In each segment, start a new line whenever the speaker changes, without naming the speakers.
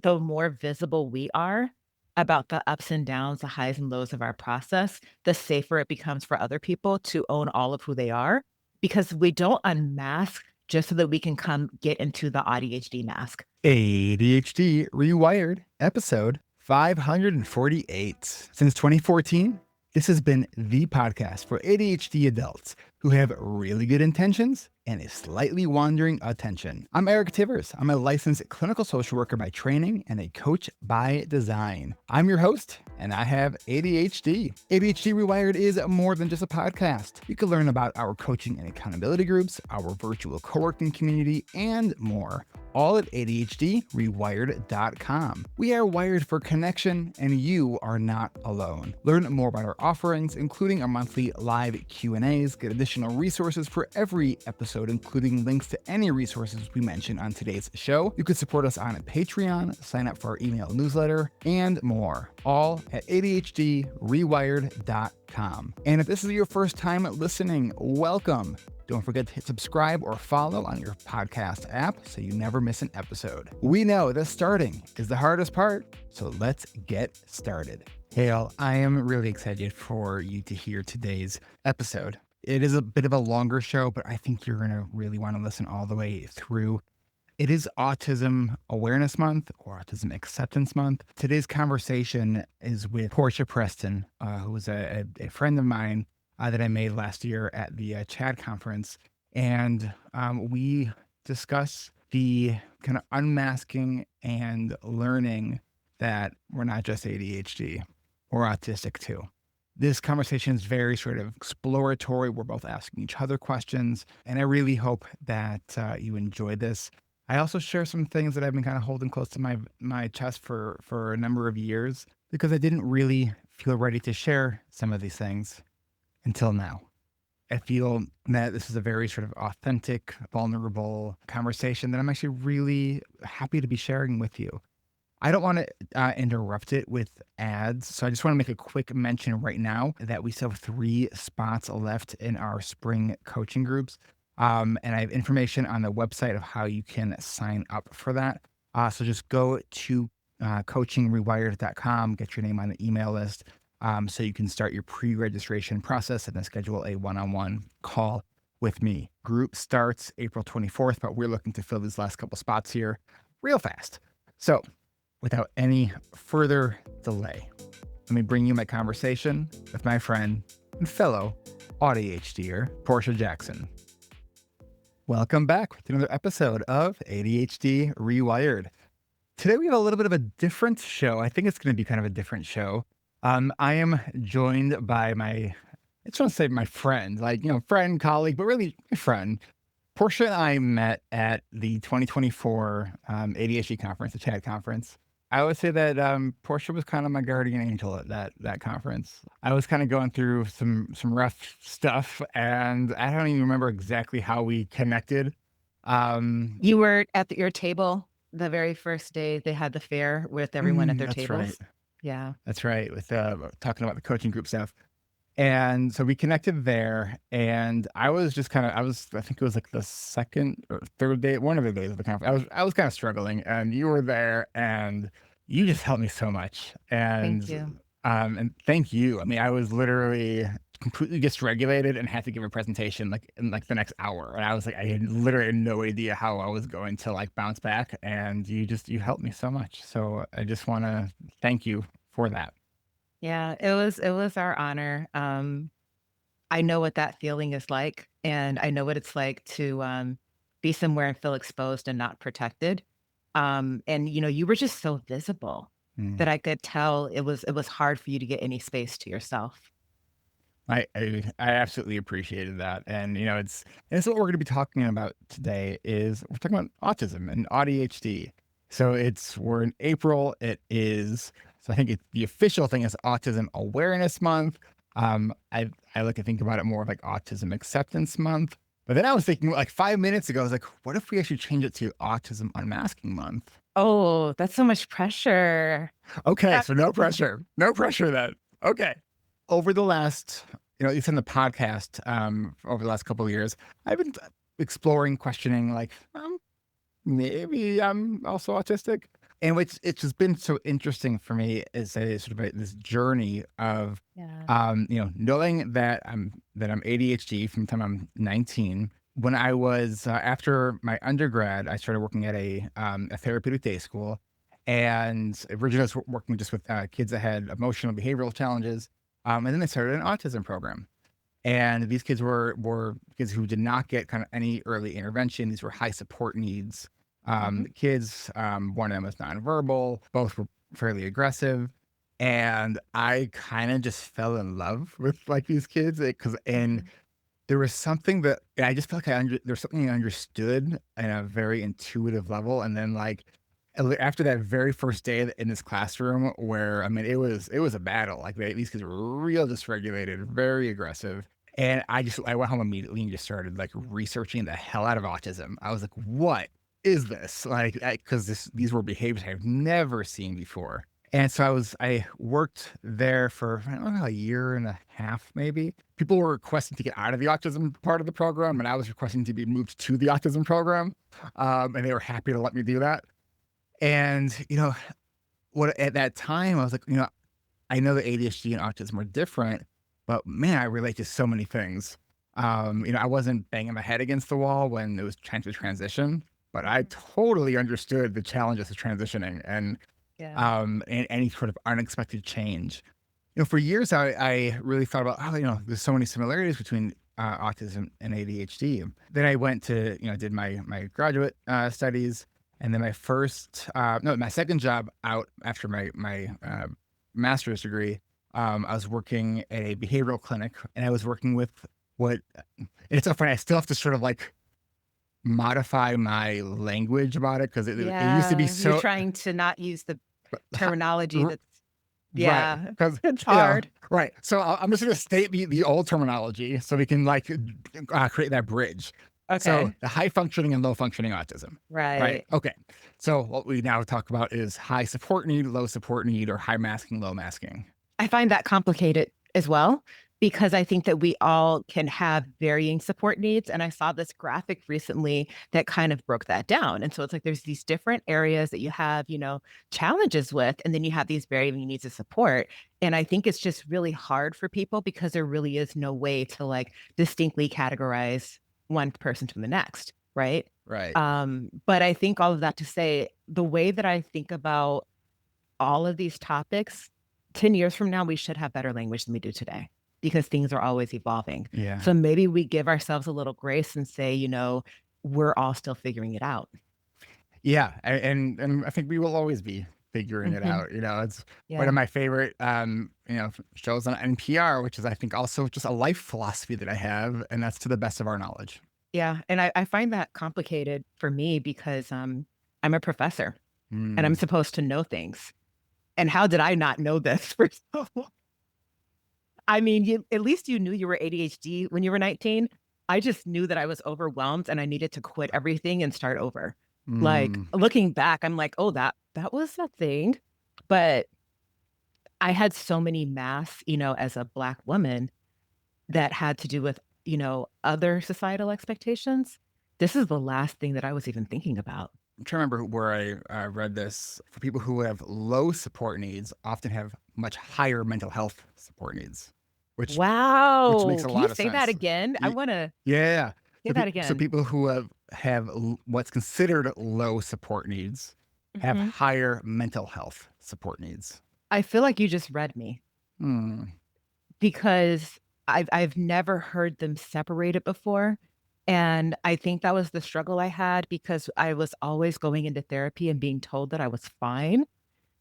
the more visible we are about the ups and downs, the highs and lows of our process, the safer it becomes for other people to own all of who they are because we don't unmask just so that we can come get into the AuDHD mask.
ADHD Rewired, episode 548. Since 2014, this has been the podcast for ADHD adults who have really good intentions and a slightly wandering attention. I'm Eric Tivers. I'm a licensed clinical social worker by training and a coach by design. I'm your host, and I have ADHD. ADHD Rewired is more than just a podcast. You can learn about our coaching and accountability groups, our virtual co-working community, and more. All at ADHDrewired.com. We are wired for connection, and you are not alone. Learn more about our offerings, including our monthly live Q&As, get additional resources for every episode, including links to any resources we mention on today's show. You can support us on Patreon, sign up for our email newsletter, and more. All at ADHDrewired.com. And if this is your first time listening, welcome. Don't forget to hit subscribe or follow on your podcast app so you never miss an episode. We know that starting is the hardest part, so let's get started. Hale, I am really excited for you to hear today's episode. It is a bit of a longer show, but I think you're going to really want to listen all the way through. It is Autism Awareness Month or Autism Acceptance Month. Today's conversation is with Portia Preston, who is a friend of mine that I made last year at the CHAD conference. And we discuss the kind of unmasking and learning that we're not just ADHD, or autistic too. This conversation is very sort of exploratory. We're both asking each other questions, and I really hope that you enjoy this. I also share some things that I've been kind of holding close to my chest for a number of years because I didn't really feel ready to share some of these things until now. I feel that this is a very sort of authentic, vulnerable conversation that I'm actually really happy to be sharing with you. I don't want to interrupt it with ads, so I just want to make a quick mention right now that we still have 3 spots left in our spring coaching groups. And I have information on the website of how you can sign up for that. So just go to coachingrewired.com, get your name on the email list, so you can start your pre-registration process and then schedule a one-on-one call with me. Group starts April 24th, but we're looking to fill these last couple spots here real fast. So without any further delay, let me bring you my conversation with my friend and fellow AuDHDer, Portia Jackson. Welcome back to another episode of ADHD Rewired. Today we have a little bit of a different show. I think it's going to be kind of a different show. I am joined by I just want to say my friend, friend, colleague, but really my friend. Portia and I met at the 2024 ADHD conference, the CHAD conference. I would say that Portia was kind of my guardian angel at that conference. I was kind of going through some rough stuff, and I don't even remember exactly how we connected.
You were at your table the very first day they had the fair with everyone at their
That's right.
tables. Yeah.
That's right, with talking about the coaching group stuff. And so we connected there, and I was just I think it was like the second or third day, one of the days of the conference. I was kind of struggling, and you were there, and you just helped me so much.
Thank you.
And thank you. I mean, I was literally completely dysregulated and had to give a presentation in the next hour. And I was like, I had literally no idea how I was going to bounce back. And you helped me so much. So I just want to thank you for that.
Yeah, it was our honor. I know what that feeling is like, and I know what it's like to be somewhere and feel exposed and not protected. And you were just so visible
Mm.
that I could tell it was hard for you to get any space to yourself.
I absolutely appreciated that. And it's what we're going to be talking about today is we're talking about autism and ADHD. So we're in April. It is, so I think the official thing is Autism Awareness Month. I like to think about it more like Autism Acceptance Month. But then I was thinking 5 minutes ago, I was like, what if we actually change it to Autism Unmasking Month?
Oh, that's so much pressure.
Okay, so no pressure. No pressure then. Okay. Over the last, at least in the podcast, over the last couple of years, I've been exploring, questioning, maybe I'm also autistic. And which it's just been so interesting for me is a sort of this journey of,
Yeah.
knowing that I'm ADHD from the time I'm 19. When I was after my undergrad, I started working at a therapeutic day school, and originally I was working just with kids that had emotional behavioral challenges, and then I started an autism program. And these kids were kids who did not get kind of any early intervention. These were high support needs
Mhm.
kids. One of them was nonverbal. Both were fairly aggressive, and I kind of just fell in love with like these kids because and
Mhm.
there was something that I just felt like there's something I understood in a very intuitive level, and then like after that very first day in this classroom, where I mean it was a battle. Like these kids were real dysregulated, very aggressive, and I went home immediately and just started like researching the hell out of autism. I was like, what is this? Like, because these were behaviors I've never seen before. And so I worked there for, I don't know, a year and a half, maybe. People were requesting to get out of the autism part of the program, and I was requesting to be moved to the autism program. And they were happy to let me do that. And, what at that time, I was like, I know that ADHD and autism are different, but man, I relate to so many things. I wasn't banging my head against the wall when it was trying to transition, but I
Mhm.
totally understood the challenges of transitioning
Yeah.
and any sort of unexpected change. For years, I really thought about, there's so many similarities between autism and ADHD. Then I went to, did my graduate studies, and then my second job out after my master's degree. I was working at a behavioral clinic, and I was working with what. And it's so funny. I still have to sort of like modify my language about it because it used to be
Yeah, you're
so.
trying to not use the terminology that's
Right,
yeah,
because
it's hard.
right. So I'm just gonna state the old terminology so we can like create that bridge. So
Okay.
the high functioning and low functioning autism. Right.
Right.
Okay. So what we now talk about is high support need, low support need, or high masking, low masking.
I find that complicated as well because I think that we all can have varying support needs. And I saw this graphic recently that kind of broke that down. And so it's like there's these different areas that you have, challenges with, and then you have these varying needs of support. And I think it's just really hard for people because there really is no way to like distinctly categorize one person from the next. Right.
Right.
But I think all of that to say the way that I think about all of these topics, 10 years from now, we should have better language than we do today because things are always evolving.
Yeah.
So maybe we give ourselves a little grace and say, we're all still figuring it out.
Yeah. And I think we will always be figuring it
Mhm.
out. It's one of
Yeah.
my favorite shows on NPR, which is I think also just a life philosophy that I have, and that's to the best of our knowledge.
Yeah. And I find that complicated for me because I'm a professor and I'm
Mm.
supposed to know things. And how did I not know this for so long? I mean, at least you knew you were ADHD when you were 19. I just knew that I was overwhelmed and I needed to quit everything and start over. Like,
Mm.
looking back, I'm like, "Oh, that was a thing." But I had so many masks, as a Black woman that had to do with, other societal expectations. This is the last thing that I was even thinking about.
I'm trying to remember where I read this. For people who have low support needs, often have much higher mental health support needs, which makes
Wow.
a
Can you
lot of
say that
sense.
again? I
Y-
wanna
Yeah.
say that
So
again.
people who have what's considered low support needs have
Mhm.
higher mental health support needs.
I feel like you just read me.
Hmm.
Because I've never heard them separated before, and I think that was the struggle I had because I was always going into therapy and being told that I was fine,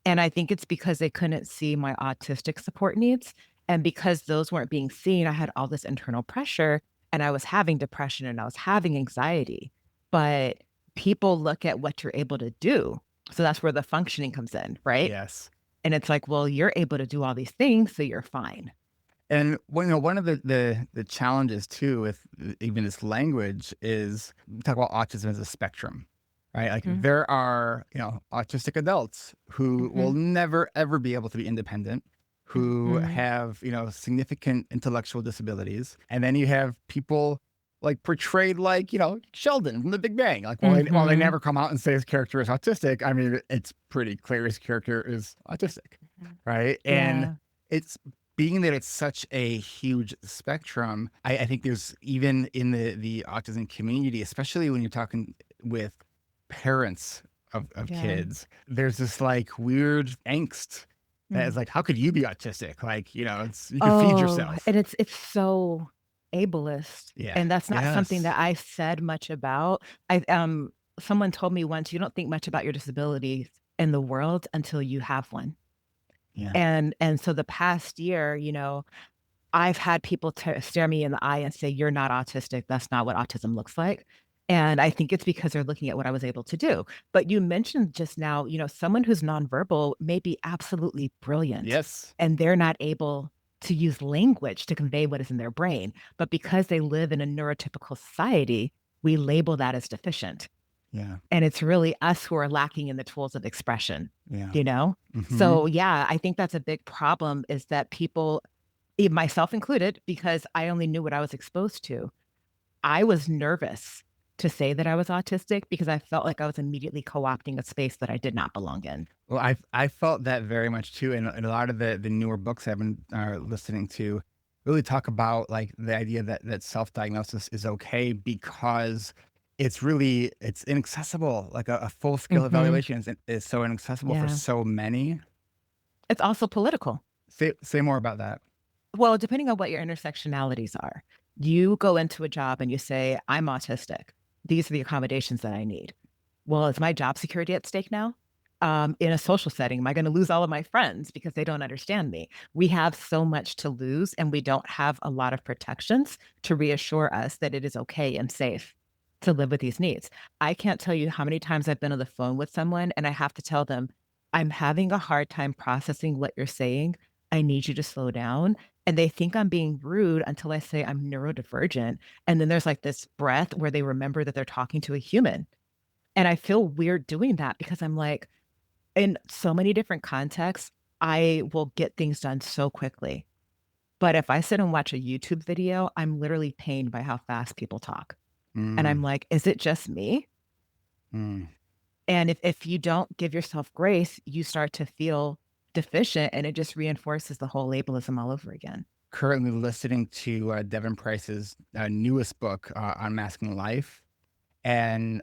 and I think it's because they couldn't see my autistic support needs, and because those weren't being seen, I had all this internal pressure, and I was having depression and I was having anxiety, but people look at what you're able to do, so that's where the functioning comes in, right?
Yes.
And it's like, well, you're able to do all these things, so you're fine.
And one of the challenges too with even this language is we talk about autism as a spectrum, right? Like
Mhm,
there are, autistic adults who will
mhm.
never ever be able to be independent, who
Mhm.
have, significant intellectual disabilities. And then you have people like portrayed like, Sheldon from The Big Bang. Like, while they
Mhm.
never come out and say his character is autistic, I mean, it's pretty clear his character is autistic,
Mhm.
right? And
Yeah.
it's being that it's such a huge spectrum. I think there's even in the autism community, especially when you're talking with parents of
Yeah.
kids, there's this like weird angst that is
Mm.
like, how could you be autistic? Like, it's you could feed
Oh,
yourself.
and it's so ableist,
Yeah.
and that's not something
Yes.
that I said much about. Someone told me once, "You don't think much about your disabilities in the world until you have one."
Yeah.
And so the past year, I've had people stare me in the eye and say, "You're not autistic. That's not what autism looks like." And I think it's because they're looking at what I was able to do. But you mentioned just now, someone who's nonverbal may be absolutely brilliant,
Yes.
and they're not able to use language to convey what is in their brain. But because they live in a neurotypical society, we label that as deficient.
Yeah.
And it's really us who are lacking in the tools of expression,
Yeah.
you know?
Mhm.
So, yeah, I think that's a big problem is that people, myself included, because I only knew what I was exposed to. I was nervous to say that I was autistic because I felt like I was immediately co-opting a space that I did not belong in.
Well, I felt that very much too, and a lot of the newer books I've been listening to really talk about like the idea that self diagnosis is okay because it's inaccessible. Like a full scale
Mhm.
evaluation is so inaccessible for
Yeah.
so many.
It's also political.
Say more about that.
Well, depending on what your intersectionalities are, you go into a job and you say, "I'm autistic. These are the accommodations that I need." Well, is my job security at stake now? In a social setting, am I gonna lose all of my friends because they don't understand me? We have so much to lose, and we don't have a lot of protections to reassure us that it is okay and safe to live with these needs. I can't tell you how many times I've been on the phone with someone, and I have to tell them, "I'm having a hard time processing what you're saying. I need you to slow down." And they think I'm being rude until I say I'm neurodivergent, and then there's, like, this breath where they remember that they're talking to a human. And I feel weird doing that because I'm like, in so many different contexts, I will get things done so quickly. But if I sit and watch a YouTube video, I'm literally pained by how fast people talk. And I'm
Mm,
like, "Is it just me?"
mm.
And if you don't give yourself grace, you start to feel deficient, and it just reinforces the whole ableism all over again.
Currently listening to Devin Price's newest book, Unmasking Life. And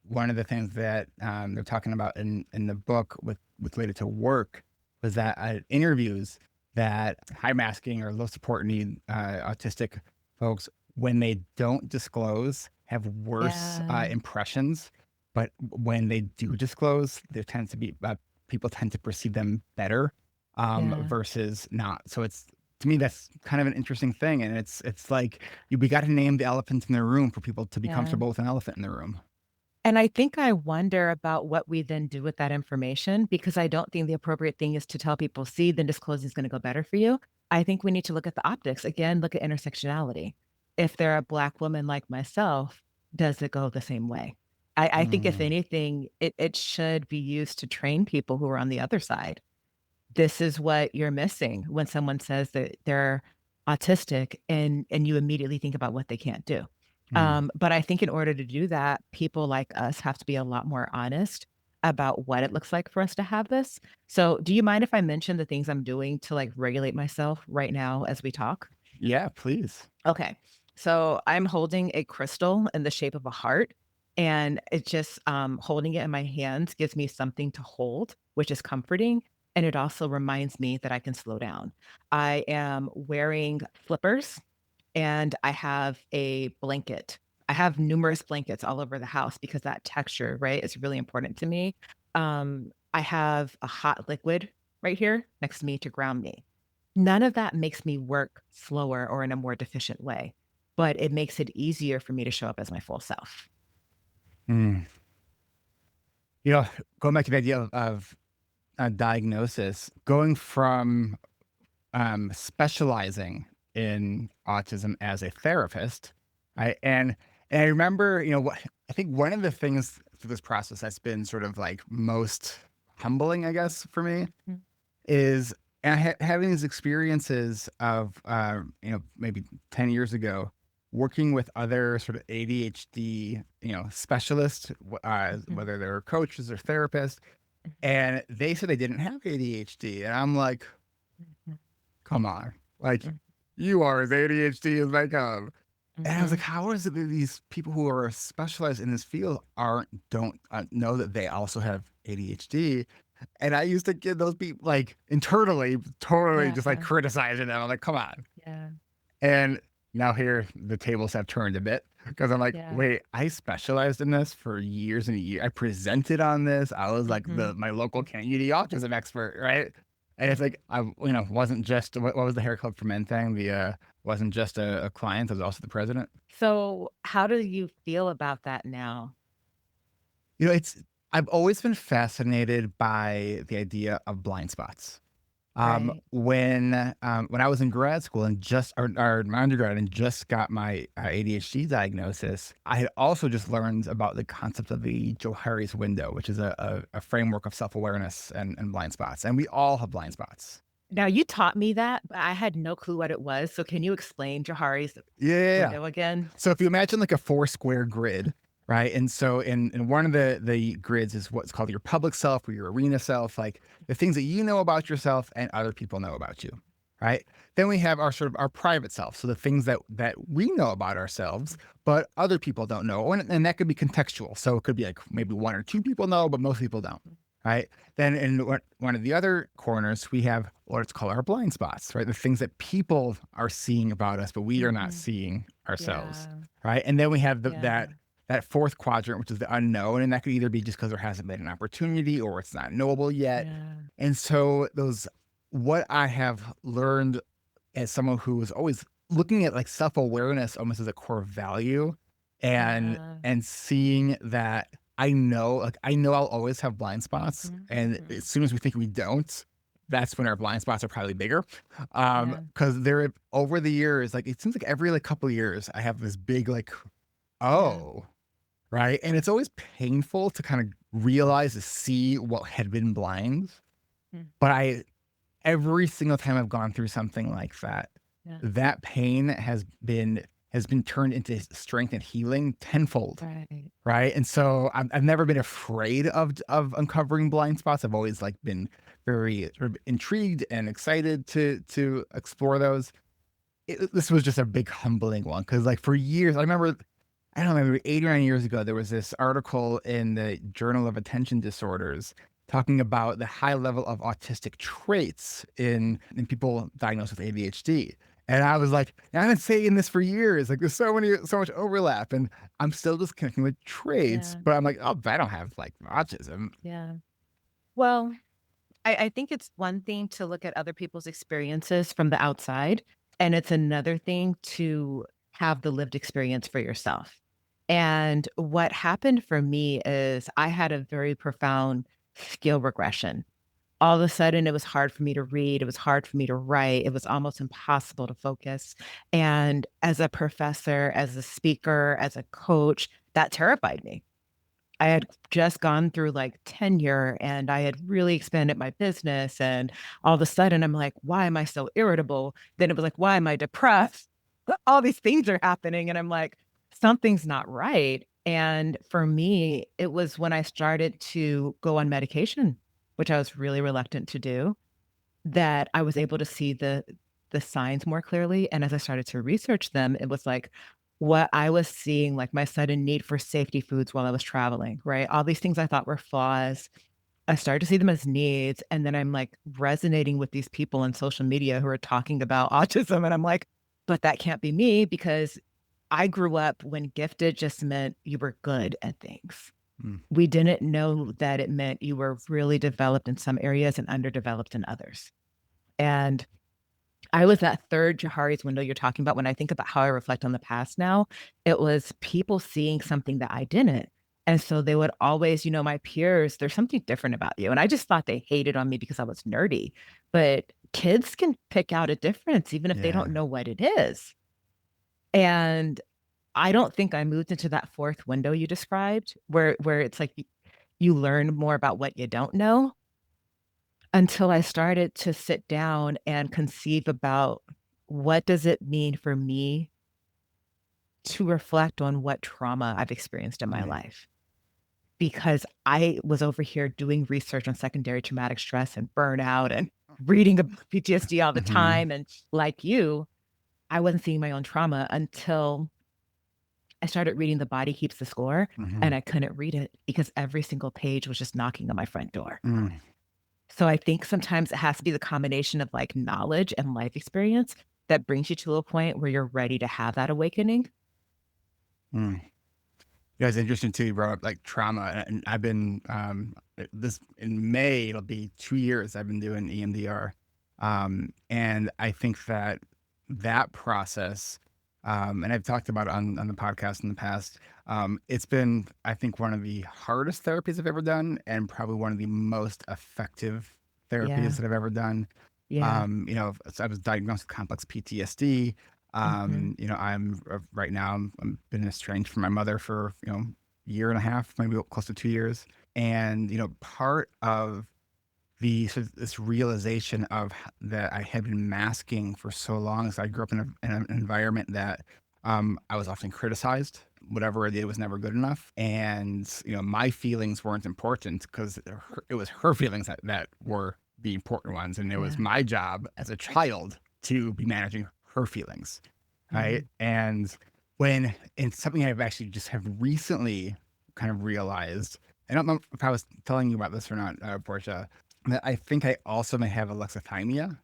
one of the things that they're talking about in the book with related to work was that interviews that high masking or low support need autistic folks, when they don't disclose, have worse
Yeah,
impressions. But when they do disclose, there tends to be people tend to perceive them better
yeah,
versus not. So it's to me that's kind of an interesting thing, and it's like we got to name the elephant in the room for people to be
yeah.
comfortable with an elephant in the room.
And I think I wonder about what we then do with that information because I don't think the appropriate thing is to tell people, see, then disclosing is going to go better for you. I think we need to look at the optics. Again, look at intersectionality. If they're a Black woman like myself, does it go the same way? I think, if
Mm,
anything, it should be used to train people who are on the other side. This is what you're missing when someone says that they're autistic and you immediately think about what they can't do.
mm.
But I think in order to do that, people like us have to be a lot more honest about what it looks like for us to have this. So, do you mind if I mention the things I'm doing to like regulate myself right now as we talk?
Yeah, please.
Okay. So I'm holding a crystal in the shape of a heart, and it just holding it in my hands gives me something to hold, which is comforting. And it also reminds me that I can slow down. I am wearing flippers and I have a blanket. I have numerous blankets all over the house because that texture, right, is really important to me. I have a hot liquid right here next to me to ground me. None of that makes me work slower or in a more deficient way, but it makes it easier for me to show up as my full self.
Mm. You know, going back to the idea of a diagnosis, going from specializing in autism as a therapist, and I remember, what I think one of the things through this process that's been sort of like most humbling, I guess, for me
Mm.
is having these experiences of, maybe 10 years ago. working with other sort of ADHD, specialists,
Mhm,
whether they're coaches or therapists,
mhm,
and they said they didn't have ADHD, and I'm like,
mhm,
come on, like
mhm,
you are as ADHD as they come. And I was like,
mhm.
how is it that these people who are specialized in this field don't know that they also have ADHD? And I used to get those people like internally, totally
Yeah,
just like criticizing them. I'm like, come on.
yeah,
And now here the tables have turned a bit because I'm like,
yeah.
wait, I specialized in this for years and years. I presented on this. I was like
Mhm,
my local community autism expert, right? And it's
mhm.
like wasn't just what was the hair club for men thing? The wasn't just a client, I was also the president.
So, how do you feel about that now?
It's I've always been fascinated by the idea of blind spots.
Right.
When I was in grad school and or my undergrad and just got my ADHD diagnosis, I had also just learned about the concept of the Johari's window, which is a framework of self-awareness and blind spots. And we all have blind spots.
Now you taught me that, but I had no clue what it was, so can you explain Johari's
Yeah, yeah, yeah.
window again?
So if you imagine like a four square grid, right? And so in one of the grids is what's called your public self or your arena self, like the things that you know about yourself and other people know about you, right? Then we have our sort of our private self, so the things that we know about ourselves, but other people don't know, and that could be contextual. So it could be like maybe one or two people know, but most people don't. Right. Then in one of the other corners, we have what's called our blind spots, right? The things that people are seeing about us, but we are not
Mhm.
seeing ourselves.
Yeah,
Right. And then we have
yeah,
that fourth quadrant, which is the unknown. And that could either be just because there hasn't been an opportunity or it's not knowable yet.
yeah,
And so what I have learned as someone who was always looking at like self-awareness almost as a core value
yeah.
and seeing that I know I'll always have blind spots.
Mhm,
And as
mhm.
soon as we think we don't, that's when our blind spots are probably bigger.
Yeah,
Because there over the years, like it seems like every like couple of years, I have this big like,
yeah,
oh, right. And it's always painful to kind of realize to see what had been blind.
mm,
But I every single time I've gone through something like that,
yeah,
that pain has been turned into strength and healing tenfold,
right,
right? And so I've never been afraid of uncovering blind spots. I've always like been very sort of intrigued and excited to explore those. This was just a big humbling one because like for years, I don't know, maybe 8 or 9 years ago, there was this article in the Journal of Attention Disorders talking about the high level of autistic traits in people diagnosed with ADHD. And I was like, I've been saying this for years. Like, there's so much overlap, and I'm still just connecting with traits.
yeah,
But I'm like, oh, I don't have like autism.
yeah. Well, I think it's one thing to look at other people's experiences from the outside, and it's another thing to have the lived experience for yourself. And what happened for me is I had a very profound skill regression. All of a sudden, it was hard for me to read, it was hard for me to write, it was almost impossible to focus. And as a professor, as a speaker, as a coach, that terrified me. I had just gone through like tenure and I had really expanded my business. And all of a sudden, I'm like, why am I so irritable? Then it was like, why am I depressed? All these things are happening. And I'm like, something's not right. And for me, it was when I started to go on medication, which I was really reluctant to do, that I was able to see the signs more clearly, and as I started to research them, it was like what I was seeing, like my sudden need for safety foods while I was traveling, right? All these things I thought were flaws, I started to see them as needs, and then I'm, like, resonating with these people on social media who are talking about autism, and I'm like, "But that can't be me because I grew up when gifted just meant you were good at things."
Mm,
We didn't know that it meant you were really developed in some areas and underdeveloped in others. And I was that third Johari's window you're talking about when I think about how I reflect on the past now, it was people seeing something that I didn't. And so they would always, my peers, there's something different about you. And I just thought they hated on me because I was nerdy. But kids can pick out a difference even if they
yeah.
don't know what it is. And I don't think I moved into that fourth window you described where it's like you learn more about what you don't know until I started to sit down and conceive about what does it mean for me to reflect on what trauma I've experienced in my
Mm,
life. Because I was over here doing research on secondary traumatic stress and burnout and reading about PTSD all the
mhm,
time. And like you, I wasn't seeing my own trauma until I started reading The Body Keeps the Score,
mhm,
and I couldn't read it because every single page was just knocking on my front door.
mm,
So I think sometimes it has to be the combination of like knowledge and life experience that brings you to a point where you're ready to have that awakening.
mm. Yeah, it's interesting too. You brought up like trauma, and I've been this in May. It'll be 2 years. I've been doing EMDR, and I think that that process, and I've talked about it on the podcast in the past. It's been, I think, one of the hardest therapies I've ever done, and probably one of the most effective therapies
Yeah.
that I've ever done.
Yeah.
So I was diagnosed with complex PTSD.
Hmm.
I'm right now, I'm been estranged from my mother for, year and a half, maybe close to 2 years. And, part of this realization of that I had been masking for so long is I grew up in an environment that I was often criticized. Whatever I did was never good enough. And, my feelings weren't important because it was her feelings that were the important ones. And it was
Yeah.
my job as a child to be managing her feelings. Right.
Mm.
And something I've actually just have recently kind of realized, I don't know if I was telling you about this or not, Portia, that I think I also may have alexithymia,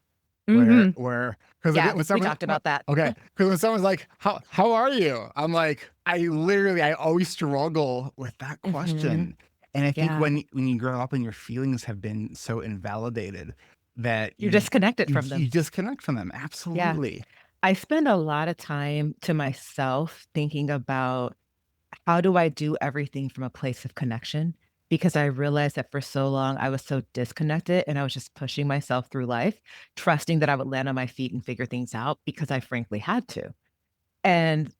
Hmm.
where because
Yeah.
when
We
someone
talked about that.
because when someone's like, "How are you?" I'm like, I always struggle with that
Hmm.
question, and I think
Yeah.
when you grow up and your feelings have been so invalidated that
You're disconnected from
you
them.
disconnect from them.
Yeah.
Absolutely.
I spend a lot of time to myself thinking about how do I do everything from a place of connection? Because I realized that for so long I was so disconnected and I was just pushing myself through life, trusting that I would land on my feet and figure things out because I frankly had to. And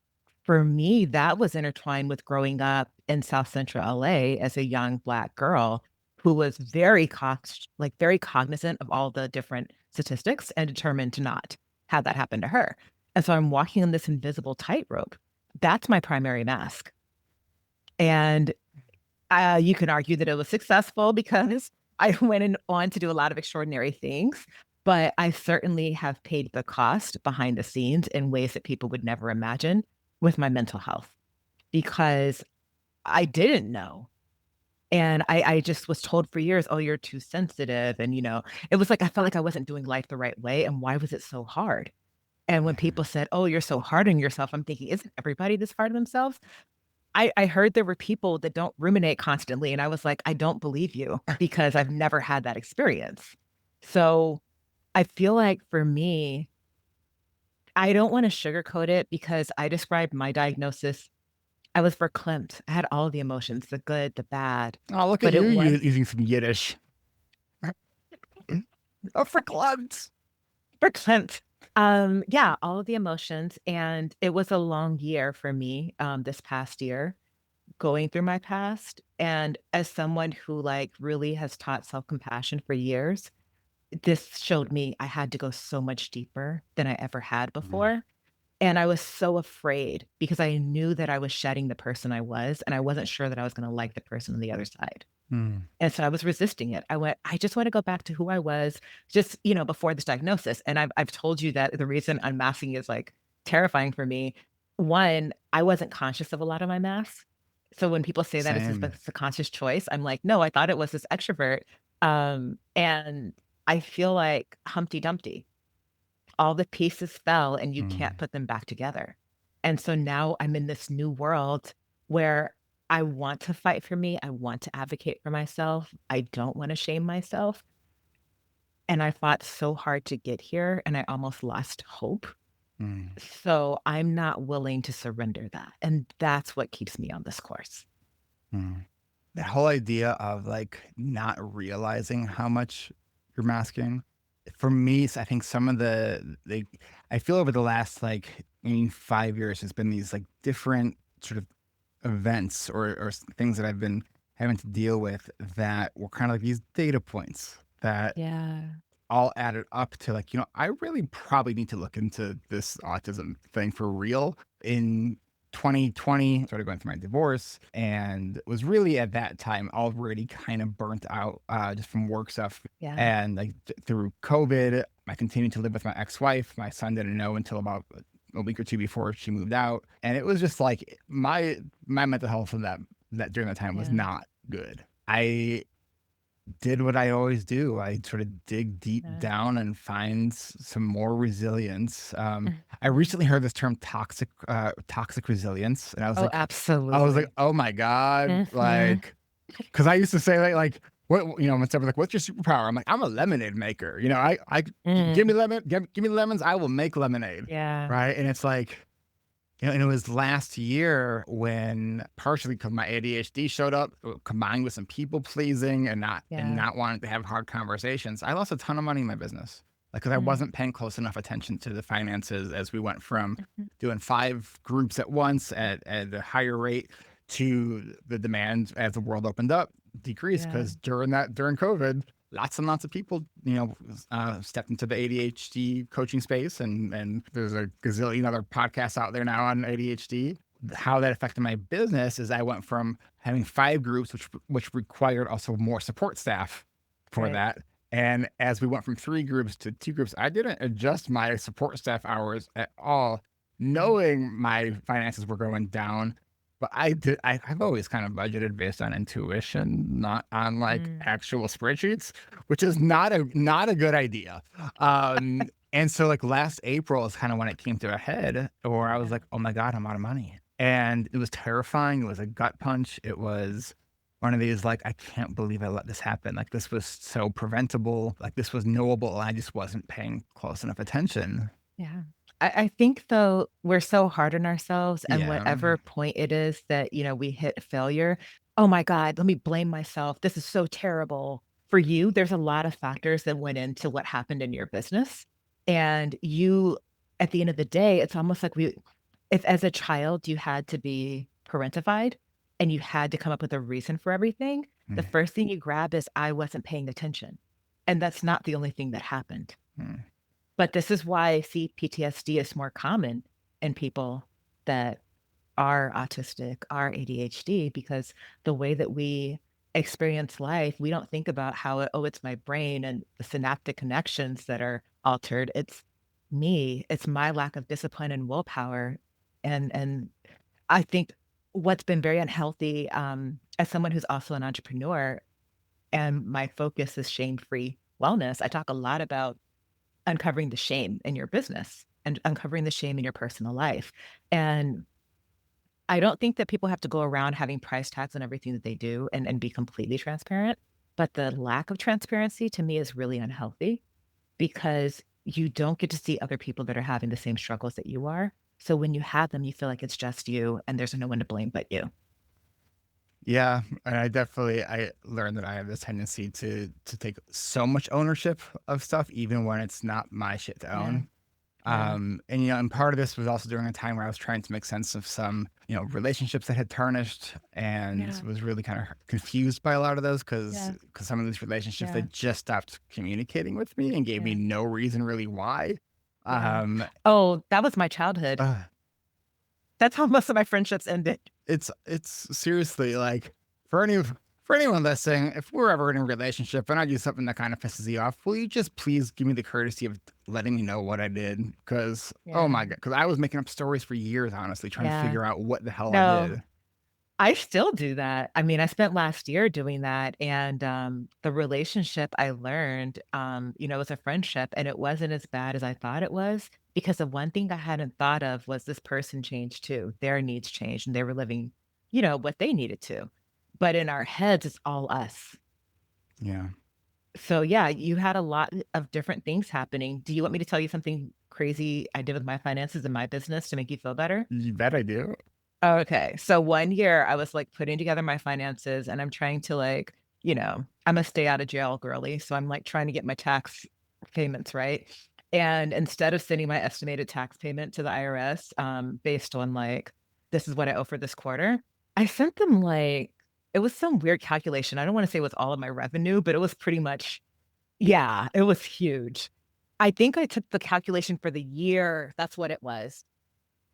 for me, that was intertwined with growing up in South Central LA as a young Black girl who was very cognizant of all the different statistics and determined to not have that happen to her. And so I'm walking on this invisible tightrope. That's my primary mask. And you can argue that it was successful because I on to do a lot of extraordinary things, but I certainly have paid the cost behind the scenes in ways that people would never imagine with my mental health because I didn't know. And I just was told for years, oh, you're too sensitive. And, it was like I felt like I wasn't doing life the right way. And why was it so hard? And when people said, oh, you're so hard on yourself, I'm thinking, isn't everybody this hard on themselves? I heard there were people that don't ruminate constantly, and I was like, "I don't believe you because I've never had that experience." So, I feel like for me, I don't wanna sugarcoat it because I described my diagnosis I was verklempt. I had all the emotions, the good, the bad,
Oh, look at
but
you
it was
using some Yiddish. Oh, for clubs.
verklempt. Yeah, all of the emotions, and it was a long year for me, this past year. Going through my past, and as someone who, like, really has taught self-compassion for years, this showed me I had to go so much deeper than I ever had
Mhm.
before, and I was so afraid because I knew that I was shedding the person I was, and I wasn't sure that I was gonna like the person on the other side,
Mm.
and so I was resisting it. "I just wanna go back to who I was just, before this diagnosis," and I've told you that the reason unmasking is, like, terrifying for me, 1, I wasn't conscious of a lot of my masks. So when people say that
Same.
it's a conscious choice, I'm like, "No, I thought it was this extrovert." And I feel like Humpty Dumpty. All the pieces fell and you can't
Mm.
put them back together. And so now I'm in this new world where I want to fight for me. I want to advocate for myself. I don't want to shame myself. And I fought so hard to get here and I almost lost hope.
Mm.
So I'm not willing to surrender that. And that's what keeps me on this course.
Mm. That whole idea of, like, not realizing how much you're masking, for me, I think some of I feel over the last, like, 5 years, there's been these, like, different sort of events or things that I've been having to deal with that were kind of like these data points that
Yeah.
all added up to, like, I really probably need to look into this autism thing for real. In 2020, started going through my divorce, and was really at that time already kind of burnt out just from work stuff.
Yeah.
And like through COVID, I continued to live with my ex-wife. My son didn't know until about a week or two before she moved out, and it was just like my mental health in that during that time was
Yeah.
not good. I did what I always do. I sort of dig deep
Yeah.
down and find some more resilience. I
Mhm.
recently heard this term toxic resilience, and
Oh,
I was like,
absolutely.
oh my god,
Mhm.
because I used to say like what when someone's like, what's your superpower? I'm like, I'm a lemonade maker. Give me
Mm.
give me lemons, I will make lemonade,
Yeah.
right? And it's like and it was last year when partially because my ADHD showed up, combined with some people pleasing and
Yeah.
not wanting to have hard conversations, I lost a ton of money in my business. Like, because I
Mm.
wasn't paying close enough attention to the finances as we went from
Mhm.
doing 5 groups at once at a higher rate to the demand as the world opened up decreased
Yeah.
because during COVID, lots and lots of people, stepped into the ADHD coaching space, and there's a gazillion other podcasts out there now on ADHD. How that affected my business is I went from having 5 groups, which required also more support staff for
Right.
that. And as we went from 3 groups to 2 groups, I didn't adjust my support staff hours at all,
Mm.
knowing my finances were going down. But I've always kind of budgeted based on intuition, not on like
Mm.
actual spreadsheets, which is not a good idea. And so like last April is kind of when it came to a head, where I was
Yeah.
like, oh my God, I'm out of money. And it was terrifying. It was a gut punch. It was one of these like, I can't believe I let this happen. Like this was so preventable. Like this was knowable. And I just wasn't paying close enough attention.
Yeah. I think though we're so hard on ourselves and
Yeah.
whatever point it is that, we hit failure, oh my God, let me blame myself. This is so terrible. For you, there's a lot of factors that went into what happened in your business. And you, at the end of the day, it's almost like if as a child you had to be parentified and you had to come up with a reason for everything, the
Mm,
first thing you grab is I wasn't paying attention. And that's not the only thing that happened.
mm.
But this is why I see PTSD is more common in people that are autistic, are ADHD, because the way that we experience life, we don't think about how, oh, it's my brain and the synaptic connections that are altered. It's me. It's my lack of discipline and willpower. And I think what's been very unhealthy, as someone who's also an entrepreneur, and my focus is shame-free wellness. I talk a lot about uncovering the shame in your business and uncovering the shame in your personal life. And I don't think that people have to go around having price tags on everything that they do and be completely transparent. But the lack of transparency to me is really unhealthy because you don't get to see other people that are having the same struggles that you are. So when you have them, you feel like it's just you and there's no one to blame but you.
Yeah, and I learned that I have this tendency to take so much ownership of stuff, even when it's not my shit to
Yeah.
own.
Yeah.
And part of this was also during a time where I was trying to make sense of some, relationships that had tarnished, and
Yeah.
was really kind of confused by a lot of those
Yeah.
because some of these relationships they
Yeah.
just stopped communicating with me and gave me
Yeah.
no reason really why.
Yeah.
Um,
Oh, that was my childhood.
uh,
That's how most of my friendships ended.
it's seriously like for any for anyone listening, if we're ever in a relationship and I do something that kind of pisses you off, will you just please give me the courtesy of letting me know what I did? Because oh
Yeah.
my god, because I was making up stories for years, honestly, trying to
Yeah.
figure out what the hell I
No,
did.
I still do that. I mean, I spent last year doing that, and, the relationship I learned, was a friendship, and it wasn't as bad as I thought it was, because the one thing I hadn't thought of was this person changed too. Their needs changed, and they were living, what they needed to. But in our heads, it's all us.
Yeah,
So, yeah, you had a lot of different things happening. Do you want me to tell you something crazy I did with my finances and my business to make you feel better?
you bet I do.
Okay. So one year I was like putting together my finances and I'm trying to I'm a stay out of jail girly. So I'm like trying to get my tax payments right. And instead of sending my estimated tax payment to the IRS, based on like, this is what I owe for this quarter, I sent them like, it was some weird calculation. I don't want to say it was all of my revenue, but it was pretty much, yeah, it was huge. I think I took the calculation for the year. That's what it was.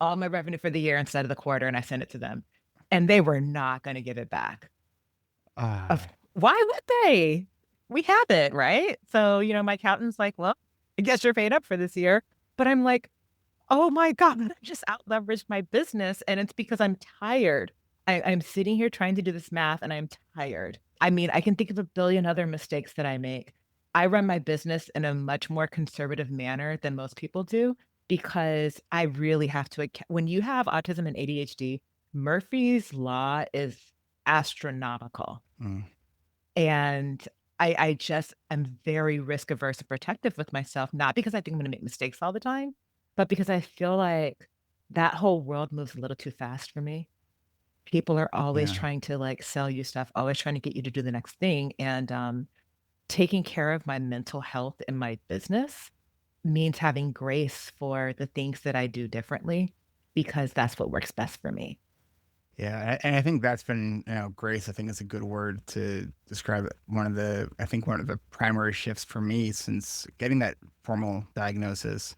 all my revenue for the year instead of the quarter, and I sent it to them, and they were not gonna give it back. Of
Ah,
why would they? We have it, right? So, my accountant's like, "Well, I guess you're paid up for this year." But I'm like, "Oh my god, I just out leveraged my business, and it's because I'm tired." I'm sitting here trying to do this math, and I'm tired. I mean, I can think of a billion other mistakes that I make. I run my business in a much more conservative manner than most people do because I really have to when you have autism and ADHD, Murphy's Law is astronomical.
mm,
And I just am very risk averse and protective with myself, not because I think I'm gonna make mistakes all the time, but because I feel like that whole world moves a little too fast for me. People are always
yeah.
trying to, like, sell you stuff, always trying to get you to do the next thing, and, taking care of my mental health in my business means having grace for the things that I do differently because that's what works best for me.
Yeah, and I think that's been, grace, I think is a good word to describe it. I think one of the primary shifts for me since getting that formal diagnosis.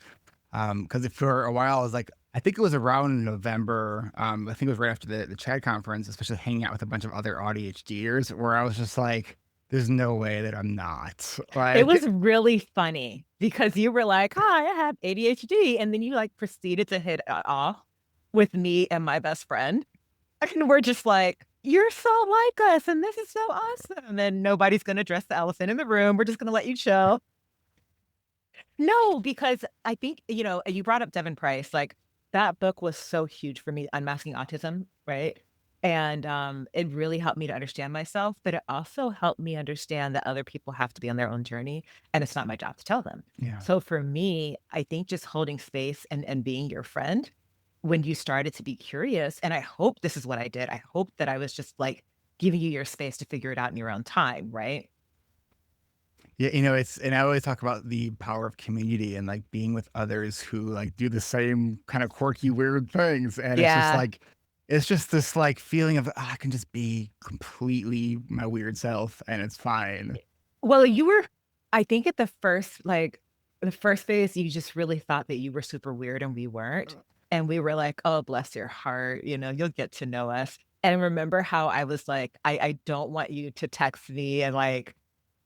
Because for a while, I was like, I think it was around November. I think it was right after the CHAD conference, especially hanging out with a bunch of other AuDHDers, where I was just like, there's no way that I'm not.
It
Like,
was really funny because you were like, "Hi, I have ADHD," and then you, like, proceeded to hit it off with me and my best friend, and we're just like, "You're so like us, and this is so awesome," and nobody's gonna address the elephant in the room, we're just gonna let you chill. No, because I think, you brought up Devin Price, like, that book was so huge for me, Unmasking Autism, right? And, it really helped me to understand myself, but it also helped me understand that other people have to be on their own journey, and it's not my job to tell them.
yeah.
So for me, I think just holding space and being your friend when you started to be curious, and I hope this is what I did, I hope that I was just, like, giving you your space to figure it out in your own time, right?
Yeah, and I always talk about the power of community and like being with others who like do the same kind of quirky, weird things. And
Yeah.
it's just this like feeling of I can just be completely my weird self and it's fine.
Well, you were I think at the first phase, you just really thought that you were super weird and we weren't. And we were like, "Oh, bless your heart, you'll get to know us." And remember how I was like, "I don't want you to text me," and, like,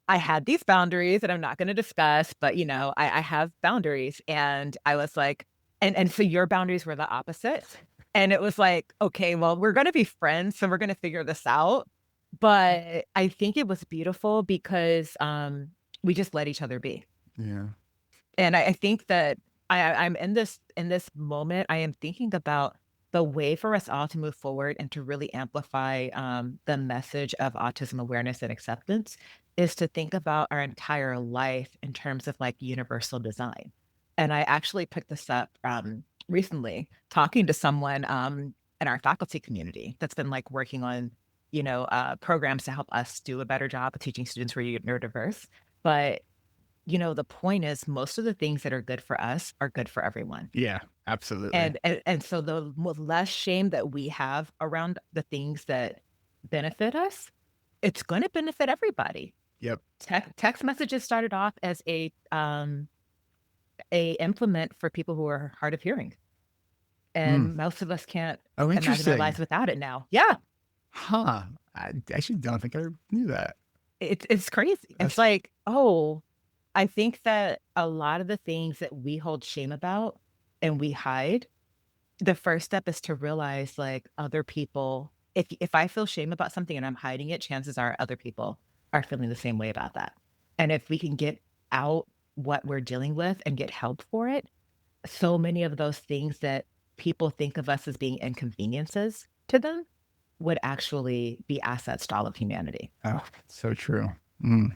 I had these boundaries that I'm not gonna discuss, but, I have boundaries, and I was like and so your boundaries were the opposite, and it was like, "Okay, well, we're gonna be friends, so we're gonna figure this out." But I think it was beautiful because, we just let each other be.
Yeah.
And I think that I'm in this moment, I am thinking about the way for us all to move forward and to really amplify, the message of autism awareness and acceptance is to think about our entire life in terms of, like, universal design. And I actually picked this up, recently talking to someone, in our faculty community that's been, like, working on, programs to help us do a better job of teaching students who are neurodiverse. But the point is most of the things that are good for us are good for everyone.
Yeah, absolutely.
And so the less shame that we have around the things that benefit us, it's gonna benefit everybody.
Yep.
Text messages started off as a implement for people who are hard of hearing,
Mm.
and most of us can't
Oh,
imagine our
interesting.
lives without it now. Yeah,
Huh. I actually don't think I knew that.
it's crazy. It's
That's
like, oh, I think that a lot of the things that we hold shame about and we hide, the first step is to realize, like, other people if I feel shame about something and I'm hiding it, chances are other people are feeling the same way about that. And if we can get out what we're dealing with and get help for it, so many of those things that people think of us as being inconveniences to them would actually be assets to all of humanity.
oh, so true. Mm.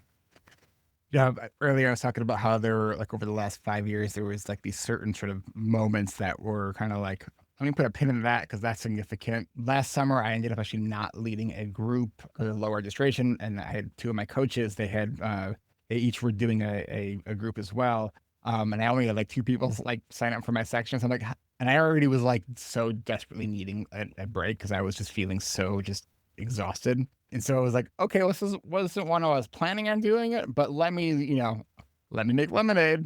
Yeah, earlier I was talking about how there were like over the last 5 years, there was like these certain sort of moments that were kind of like, let me put a pin in that because that's significant. Last summer, I ended up actually not leading a group because of low registration, and I had two of my coaches. They each were doing a group as well, and I only had like two people like sign up for my section. So I'm like, and I already was like so desperately needing a break because I was just feeling so just exhausted. And so I was like, okay, this wasn't one I was planning on doing it, but let me make lemonade.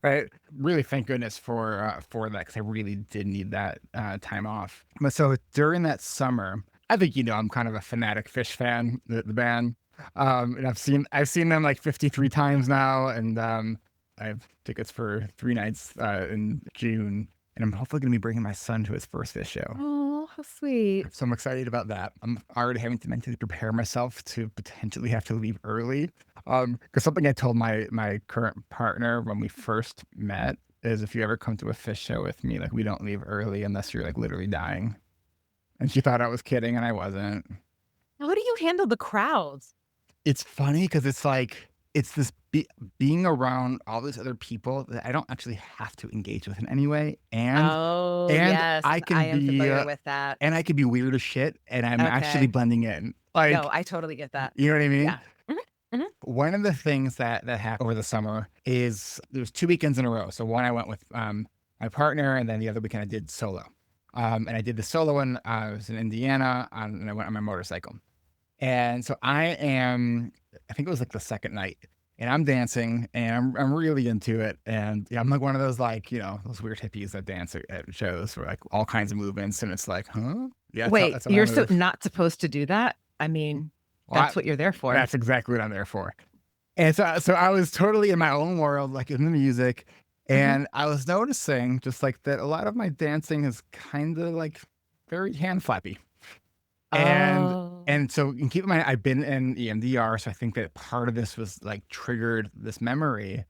Right. Really, thank goodness for that because I really did need that time off. But so during that summer, I think I'm kind of a fanatic Fish fan, the band, and I've seen them like 53 times now, and I have tickets for 3 nights in June, and I'm hopefully going to be bringing my son to his first Fish show.
Oh, how sweet.
So I'm excited about that. I'm already having to mentally prepare myself to potentially have to leave early. Because something I told my current partner when we first met is if you ever come to a Fish show with me, like we don't leave early unless you're like literally dying. And she thought I was kidding, and I wasn't.
How do you handle the crowds?
It's funny because it's like it's this being around all these other people that I don't actually have to engage with in any way, and
Oh,
and
yes,
I
I
can
am
be
familiar with that.
and I could be weird as shit, and I'm actually
Okay.
blending in.
No,
Like,
I totally get that.
you know what I mean?
Yeah. Mhm, mhm.
One of the things that happened over the summer is there was 2 weekends in a row. So one I went with, my partner, and then the other weekend I did solo. And I did the solo one, I was in Indiana, and I went on my motorcycle. And so I think it was like the second night, and I'm dancing, and I'm really into it, and, I'm like one of those, like, those weird hippies that dance at shows for, like, all kinds of movements, and it's like, "Huh? Yeah,
Wait,
that's how I
you're so
move."
not supposed to do that? I mean,
Well,
that's what you're there for.
that's exactly what I'm there for. And so I was totally in my own world, like in the music,
Mhm.
and I was noticing just like that a lot of my dancing is kind of like very hand flappy. And
Oh,
and so and keep in mind I've been in EMDR, so I think that part of this was like triggered this memory.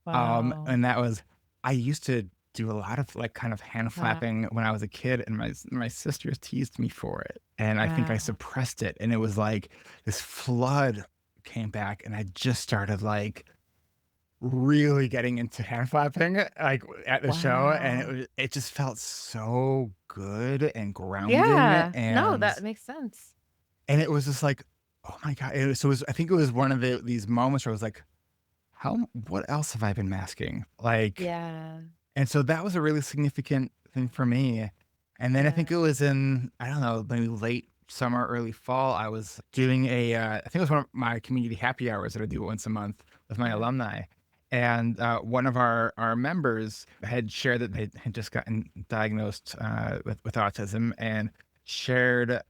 wow.
And that was I used to do a lot of like kind of hand
Wow.
flapping when I was a kid, and my sisters teased me for it. And I think I
Wow.
suppressed it. And it was like this flood came back, and I just started like really getting into hand flapping, like, at the show, and
Wow.
it just felt so good and grounding,
Yeah. No, that makes sense.
and it was just like, "Oh my god." I think it was one of these moments where I was like, what else have I been masking?" Like,
Yeah.
and so that was a really significant thing for me, and then I think
Yeah.
it was in, I don't know, maybe late summer, early fall, I was doing I think it was one of my community happy hours that I do once a month with my
Uh-huh.
alumni, and, one of our members had shared that they had just gotten diagnosed, with autism, and shared,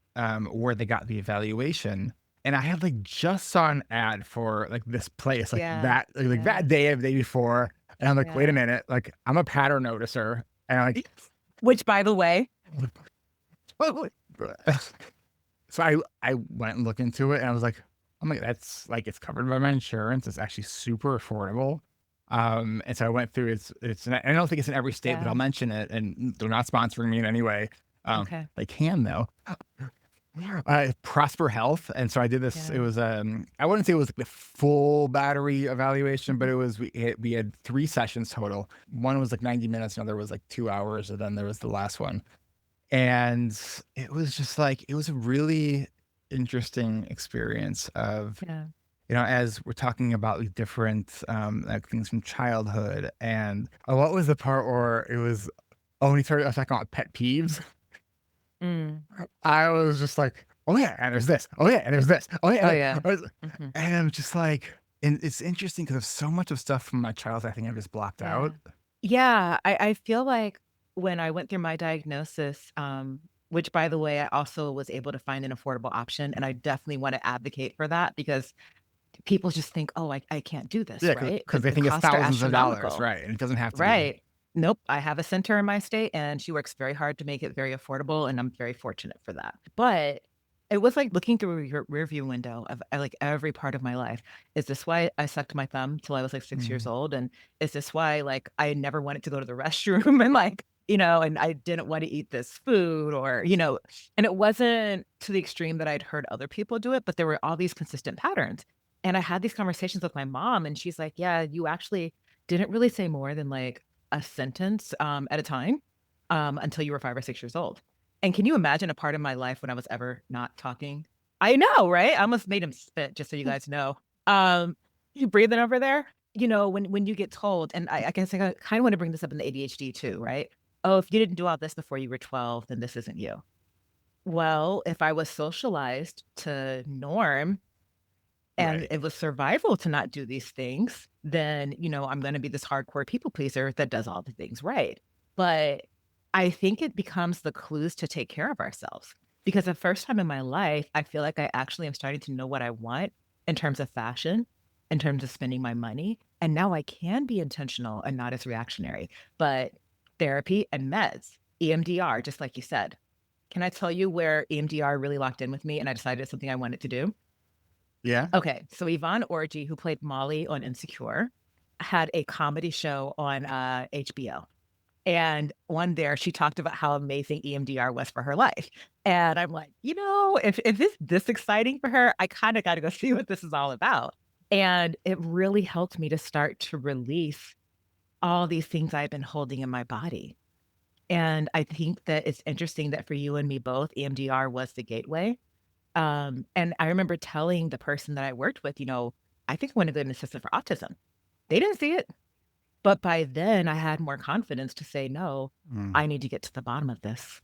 where they got the evaluation, and I had, like, just saw an ad for, like, this place,
Yeah.
that
Yeah.
day or the day before, and I'm like, "Wait a
Yeah.
minute," like, I'm a pattern noticer, and I'm like,
Which, by the way,
so I went and looked into it, and I was like, "Oh my, that's like, it's covered by my insurance, it's actually super affordable." And so I went through I don't think it's in every state, but I'll
yeah.
mention it, and they're not sponsoring me in any way.
Okay.
They can though. Prosper Health, and so I did this. It
Yeah.
was, I wouldn't say it was like the full battery evaluation, but
Mhm.
it was we had 3 sessions total. One was like 90 minutes, another was like 2 hours, and then there was the last one. And it was just like it was a really interesting experience of,
Yeah.
as we're talking about the different, like, things from childhood, and, what was the part where it was when we started talking about pet peeves?
Mm.
I was just like, "Oh, yeah, and there's this. Oh, yeah, and there's this. Oh,
Oh,
yeah."
yeah.
And
Mhm.
I'm just like, and it's interesting because there's so much of stuff from my childhood I think I've just blocked
Yeah.
out.
Yeah, I feel like when I went through my diagnosis, which by the way, I also was able to find an affordable option, and I definitely wanna advocate for that because people just think, "Oh, I can't do this,"
Yeah,
right?
because they
The
think it's
costs are
thousands of dollars,
astronomical.
right? And it doesn't have to be.
Right. Nope, I have a center in my state, and she works very hard to make it very affordable, and I'm very fortunate for that. But it was like looking through your rearview window of, like, every part of my life. Is this why I sucked my thumb till I was, like, 6 years
Mhm.
old? And is this why, like, I never wanted to go to the restroom and, like, and I didn't wanna eat this food and it wasn't to the extreme that I'd heard other people do it, but there were all these consistent patterns. And I had these conversations with my mom, and she's like, "Yeah, you actually didn't really say more than, like, a sentence, at a time, until you were 5 or 6 years old." And can you imagine a part of my life when I was ever not talking? I know, right? I almost made him spit, just so you guys know. You breathing over there? When you get told, and I guess I kinda wanna bring this up in the ADHD too, right? "Oh, if you didn't do all this before you were 12, then this isn't you." Well, if I was socialized to norm, and
Right.
it was survival to not do these things, then, I'm gonna be this hardcore people pleaser that does all the things right. But I think it becomes the clues to take care of ourselves, because the first time in my life, I feel like I actually am starting to know what I want in terms of fashion, in terms of spending my money, and now I can be intentional and not as reactionary. But therapy and meds, EMDR, just like you said. Can I tell you where EMDR really locked in with me and I decided it's something I wanted to do?
Yeah.
Okay, so Yvonne Orji, who played Molly on Insecure, had a comedy show on, HBO, and one there, she talked about how amazing EMDR was for her life, and I'm like, if it's this exciting for her, I kinda gotta go see what this is all about, and it really helped me to start to release all these things I've been holding in my body, and I think that it's interesting that for you and me both, EMDR was the gateway. And I remember telling the person that I worked with, I think I want to get an assistant for autism. They didn't see it. But by then I had more confidence to say, no,
Mm.
I need to get to the bottom of this.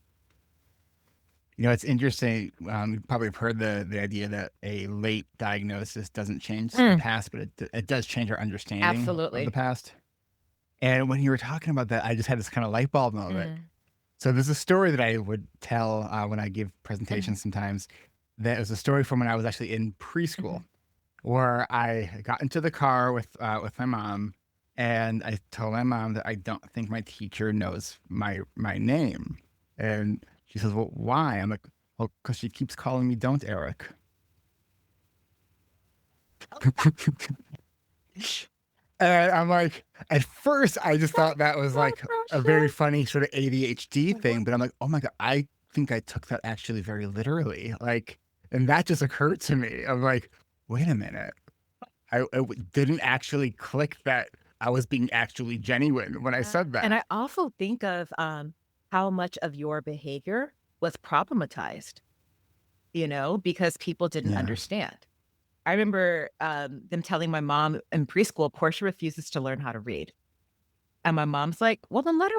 It's interesting. You probably have heard the idea that a late diagnosis doesn't change the
Mm,
past, but it does change our understanding of the
absolutely.
past. And when you were talking about that, I just had this kind of light bulb moment.
Mm,
So there's a story that I would tell when I give
mhm,
presentations sometimes. That was a story from when I was actually in preschool,
mhm.
where I got into the car with my mom, and I told my mom that I don't think my teacher knows my name, and she says, "Well, why?" I'm like, "Well, because she keeps calling me Don't Eric." And I'm like, at first, I just thought that was
So
like a very
precious.
funny sort of ADHD thing, but I'm like, oh my God, I think I took that actually very literally. Like, and that just occurred to me. I'm like, wait a minute. Didn't actually click that I was being actually genuine when I
Yeah.
said
And
that.
I also think of how much of your behavior was problematized, because people didn't
Yeah.
understand. I remember, them telling my mom in preschool, "Portia refuses to learn how to read." And my mom's like, "Well, then let her."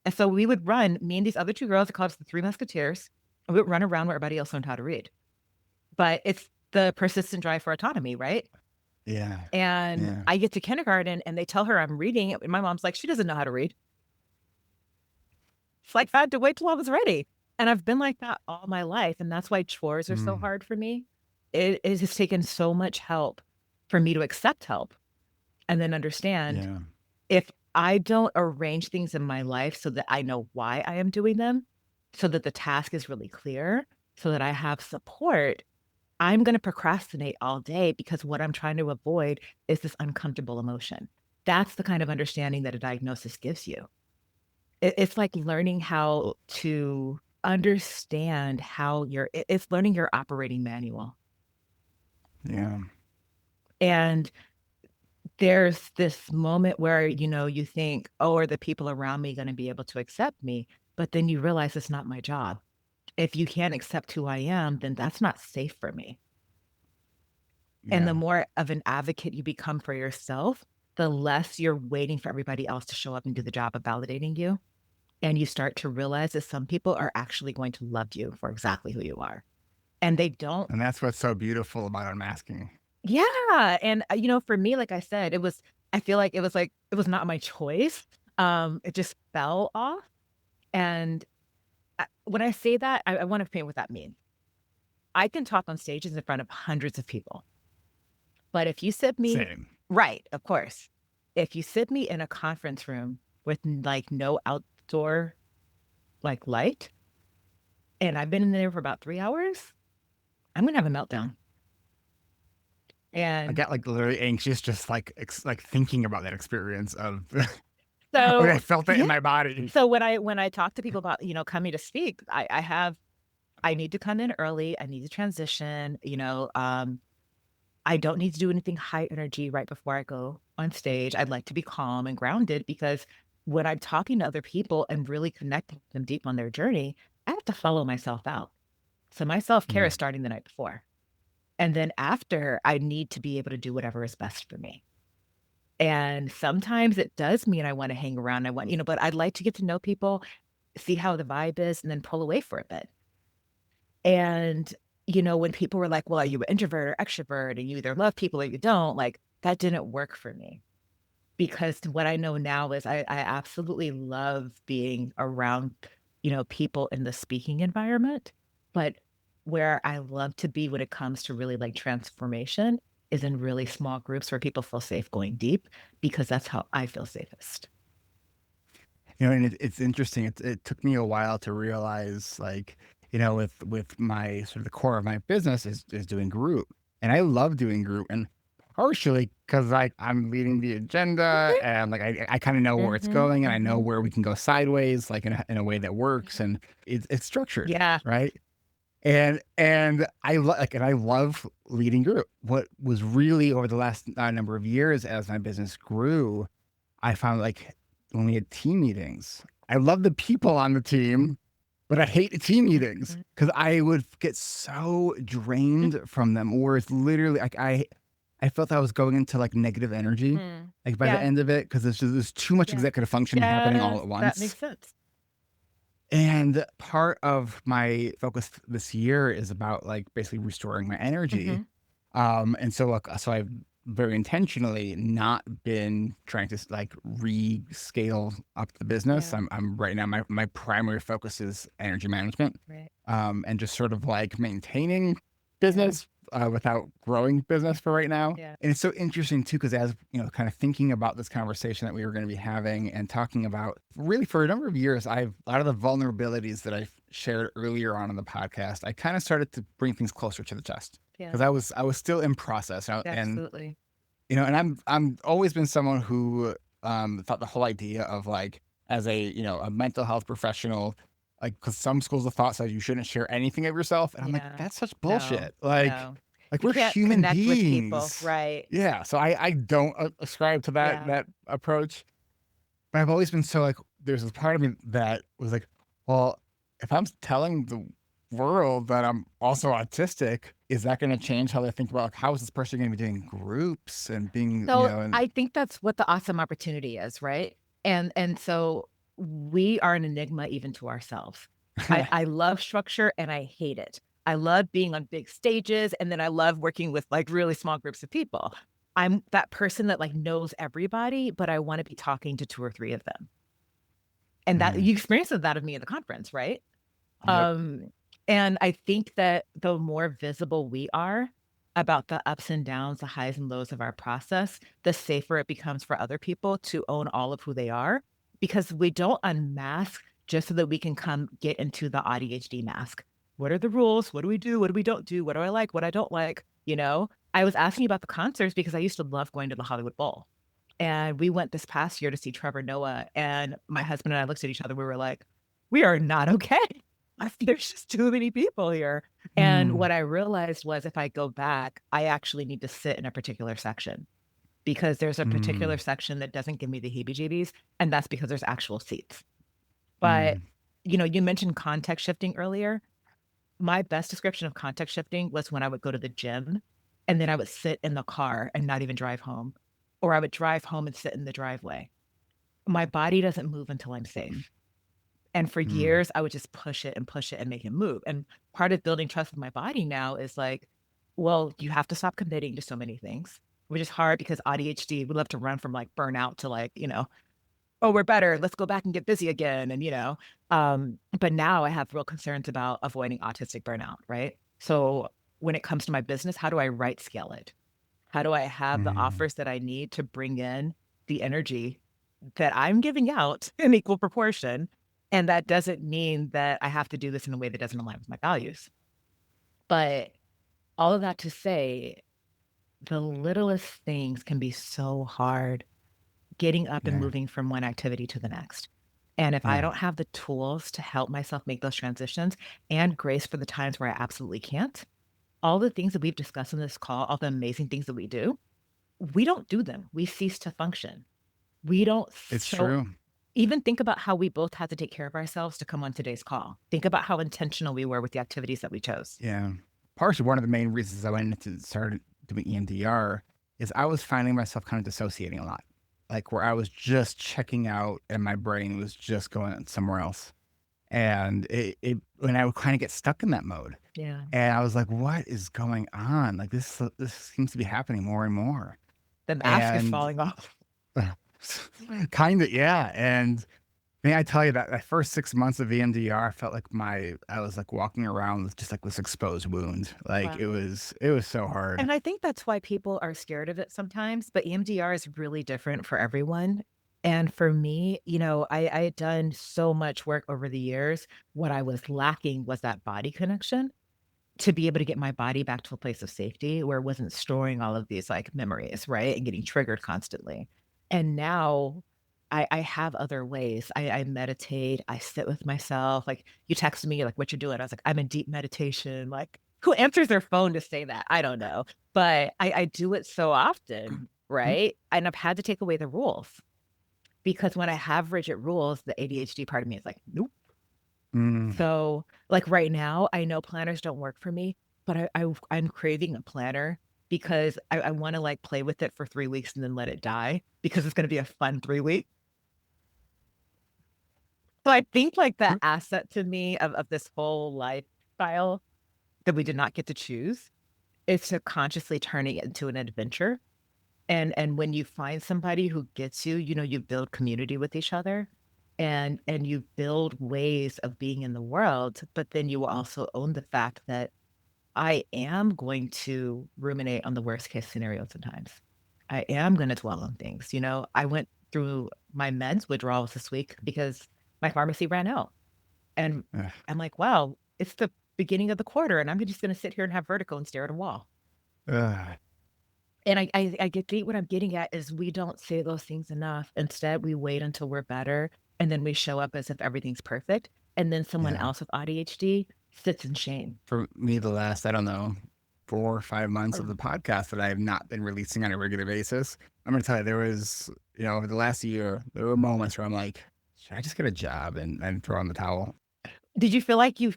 And so we would run, me and these other 2 girls, they called us the 3 Musketeers, and we would run around where everybody else learned how to read. But it's the persistent drive for autonomy, right?
Yeah.
And
Yeah.
I get to kindergarten and they tell her I'm reading, and my mom's like, "She doesn't know how to read." It's like, "I had to wait till I was ready." And I've been like that all my life, and that's why chores are so
Mm,
hard for me. It has taken so much help for me to accept help and then understand,
yeah.
if I don't arrange things in my life so that I know why I am doing them, so that the task is really clear, so that I have support, I'm gonna procrastinate all day because what I'm trying to avoid is this uncomfortable emotion. That's the kind of understanding that a diagnosis gives you. It's like learning how to understand how it's learning your operating manual.
Yeah.
And there's this moment where, you think, "Oh, are the people around me gonna be able to accept me?" But then you realize it's not my job. If you can't accept who I am, then that's not safe for me. And the
Yeah.
more of an advocate you become for yourself, the less you're waiting for everybody else to show up and do the job of validating you. And you start to realize that some people are actually going to love you for exactly who you are. And they don't.
And that's what's so beautiful about unmasking.
Yeah. And, for me, like I said, I feel like it was not my choice. It just fell off. And when I say that, I want to paint what that means. I can talk on stages in front of hundreds of people. But if you sit me
Same.
right, of course. If you sit me in a conference room with, like, no outdoor, like, light, and I've been in there for about 3 hours, I'm gonna have a meltdown.
I
And
got like literally anxious just like like thinking about that experience of when I
so
felt it in
yeah.
my body.
So when I talk to people about, coming to speak, I need to come in early, I need to transition, I don't need to do anything high energy right before I go on stage. I'd like to be calm and grounded because when I'm talking to other people and really connecting with them deep on their journey, I have to follow myself out. So my self-care is
Mm,
starting the night before. And then after, I need to be able to do whatever is best for me. And sometimes it does mean I want to hang around. But I'd like to get to know people, see how the vibe is, and then pull away for a bit. And when people were like, "Well, are you an introvert or extrovert? And you either love people or you don't," like, that didn't work for me because what I know now is I absolutely love being around, people in the speaking environment, but where I love to be when it comes to really, like, transformation is in really small groups where people feel safe going deep because that's how I feel safest.
And it's interesting. It took me a while to realize, like, with my sort of the core of my business is doing group, and I love doing group, and partially because like I'm leading the agenda,
Mhm,
and like I kind of know where it's
mhm,
going, and I know
mhm.
where we can go sideways, like in a way that works,
Mhm.
and it's structured,
Yeah.
right? And I love leading group. What was really over the last number of years as my business grew, I found, like, when we had team meetings, I love the people on the team, but I hate the team meetings
Mhm.
because I would get so drained from them, where it's literally like I felt I was going into, like, negative energy,
Mhm.
like, by the
Yeah,
end of it, because there's too much
yeah.
executive functioning happening all
Yes,
at
that
once.
makes sense.
And part of my focus this year is about, like, basically restoring my energy.
Mhm.
And so, like, so I've very intentionally not been trying to like rescale up the business.
Yeah,
I'm right now, my primary focus is energy management,
right.
and just sort of like maintaining
Yeah,
business, without growing business for right now.
yeah,
And it's so interesting too, because as kind of thinking about this conversation that we were going to be having and talking about, really for a number of years, a lot of the vulnerabilities that I shared earlier on in the podcast, I kind of started to bring things closer to the chest
yeah,
because I was still in process, and
absolutely.
and I'm always been someone who thought the whole idea of like as a mental health professional, like because some schools of thought said you shouldn't share anything of yourself, and I'm like,
Yeah.
that's such
No,
bullshit. Like
no.
like
You
we're
can't
human
connect with people,
beings.
right.
Yeah, so I don't ascribe to
Yeah.
that approach, but I've always been so like there's this part of me that was like, well, if I'm telling the world that I'm also autistic, is that going to change how they think about like, how is this person going to be doing groups and being,
So,
and
I think that's what the awesome opportunity is, right? And so we are an enigma even to ourselves. I love structure and I hate it. I love being on big stages, and then I love working with, like, really small groups of people. I'm that person that, like, knows everybody, but I wanna be talking to 2 or 3 of them. And that
Mhm.
you experienced that of me at the conference, right?
Yep.
Um, and I think that the more visible we are about the ups and downs, the highs and lows of our process, the safer it becomes for other people to own all of who they are because we don't unmask just so that we can come get into the AuDHD mask. What are the rules? What do we do? What do we don't do? What do I like? What I don't like? I was asking you about the concerts because I used to love going to the Hollywood Bowl. And we went this past year to see Trevor Noah, and my husband and I looked at each other, we were like, "We are not okay. There's just too many people here." And
Mm,
what I realized was if I go back, I actually need to sit in a particular section because there's a particular
mm,
section that doesn't give me the heebie-jeebies, and that's because there's actual seats. But,
mm,
you mentioned context shifting earlier. My best description of context shifting was when I would go to the gym, and then I would sit in the car and not even drive home, or I would drive home and sit in the driveway. My body doesn't move until I'm safe. And for
mm.
years, I would just push it and make it move. And part of building trust with my body now is like, well, you have to stop committing to so many things, which is hard because ADHD, we love to run from like burnout to like, oh, we're better. Let's go back and get busy again. But now I have real concerns about avoiding autistic burnout, right? So when it comes to my business, how do I right scale it? How do I have the
Mm.
offers that I need to bring in the energy that I'm giving out in equal proportion? And that doesn't mean that I have to do this in a way that doesn't align with my values. But all of that to say, the littlest things can be so hard getting up and
Yeah,
moving from one activity to the next. And if I
yeah,
don't have the tools to help myself make those transitions and grace for the times where I absolutely can't, all the things that we've discussed in this call, all the amazing things that we don't do them. We cease to function. We don't
it's
so
true.
even think about how we both had to take care of ourselves to come on today's call. Think about how intentional we were with the activities that we chose.
Yeah. Partially one of the main reasons I went into started doing EMDR is I was finding myself kind of dissociating a lot, like where I was just checking out and my brain was just going somewhere else. And when I would kind of get stuck in that mode,
Yeah.
and I was like, "What is going on? Like this seems to be happening more and more."
The mask is
And
falling off.
kind of, yeah. And may I tell you that that first 6 months of EMDR, I felt like I was like walking around with just like this exposed wound. Like
Wow.
it was so hard.
And I think that's why people are scared of it sometimes, but EMDR is really different for everyone. And for me, I had done so much work over the years. What I was lacking was that body connection to be able to get my body back to a place of safety where it wasn't storing all of these like memories, right? And getting triggered constantly. And now I have other ways. I meditate, I sit with myself. Like you texted me, like, what you're doing. I was like, I'm in deep meditation. Like, who answers their phone to say that? I don't know. But I do it so often, right? And I've had to take away the rules because when I have rigid rules, the ADHD part of me is like, nope.
Mm.
So, like, right now, I know planners don't work for me, but I'm craving a planner because I wanna, like, play with it for 3 weeks and then let it die because it's gonna be a fun 3 weeks. So I think, like, the asset to me of this whole lifestyle that we did not get to choose is to consciously turn it into an adventure. And when you find somebody who gets you, you build community with each other and you build ways of being in the world, but then you will also own the fact that I am going to ruminate on the worst case scenario sometimes. I am gonna dwell on things. I went through my meds withdrawals this week because my pharmacy ran out. And
Ugh.
I'm like, wow, it's the beginning of the quarter and I'm just gonna sit here and have vertigo and stare at a wall.
Ugh.
And I get what I'm getting at is we don't say those things enough. Instead, we wait until we're better, and then we show up as if everything's perfect, and then someone
Yeah.
else with ADHD sits in shame.
For me, the last, I don't know, 4 or 5 months of
Or
the podcast that I have not been releasing on a regular basis. I'm gonna tell you, there was, over the last year, there were moments where I'm like, should I just get a job and throw in the towel?
did you feel like you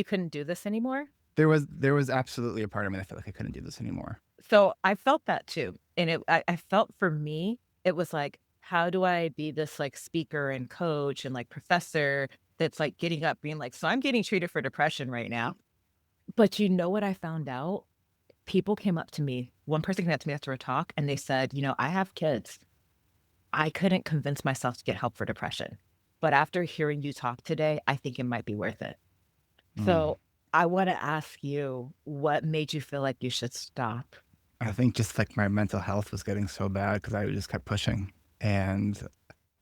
couldn't do this anymore?
There was absolutely a part of me that felt like I couldn't do this anymore.
So, I felt that too, and I felt for me, it was like, how do I be this, like, speaker and coach and, like, professor that's, like, getting up being like, "So I'm getting treated for depression right now." But you know what I found out? People came up to me. One person came up to me after a talk and they said, I have kids. I couldn't convince myself to get help for depression. But after hearing you talk today, I think it might be worth it.
Mm.
So I want to ask you, what made you feel like you should stop?
I think just like my mental health was getting so bad because I just kept pushing. And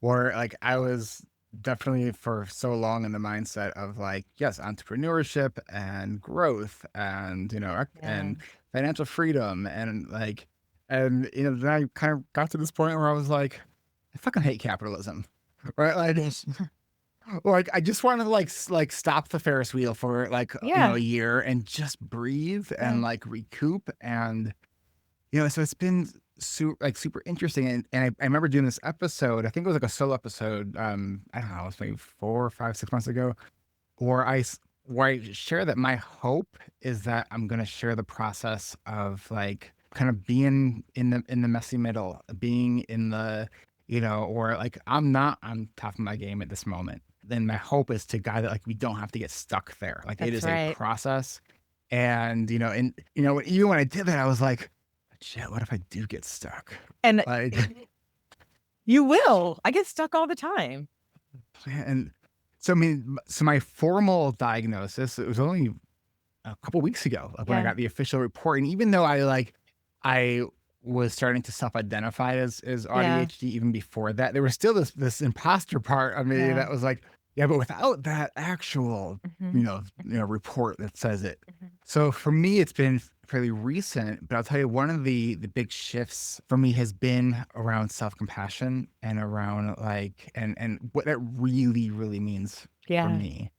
or like I was definitely for so long in the mindset of like, yes, entrepreneurship and growth and,
Yeah.
and financial freedom and like, and, then I kind of got to this point where I was like, I fucking hate capitalism. Right. Like I just want to like stop the Ferris wheel for like,
Yeah.
a year and just breathe and
Yeah.
like recoup. And so it's been super interesting, and I remember doing this episode. I think it was like a solo episode. I don't know, it was maybe 4 or 5, 6 months ago, where I share that my hope is that I'm gonna share the process of like kind of being in the messy middle, being in the or like I'm not on top of my game at this moment. Then my hope is to guide that like we don't have to get stuck there. Like it
That's
is a
right.
process, and even when I did that, I was like shit, what if I do get stuck?
And
Like,
you will. I get stuck all the time.
and so I mean, so my formal diagnosis, it was only a couple weeks ago, like when I
Yeah.
got the official report. And even though I was starting to self-identify as
Yeah.
AuDHD even before that, there was still this imposter part of me
Yeah.
that was like, yeah, but without that actual,
Mhm.
report that says it.
Mhm.
So for me, it's been fairly recent, but I'll tell you one of the big shifts for me has been around self-compassion and around like and what that really, really means for
Yeah.
me.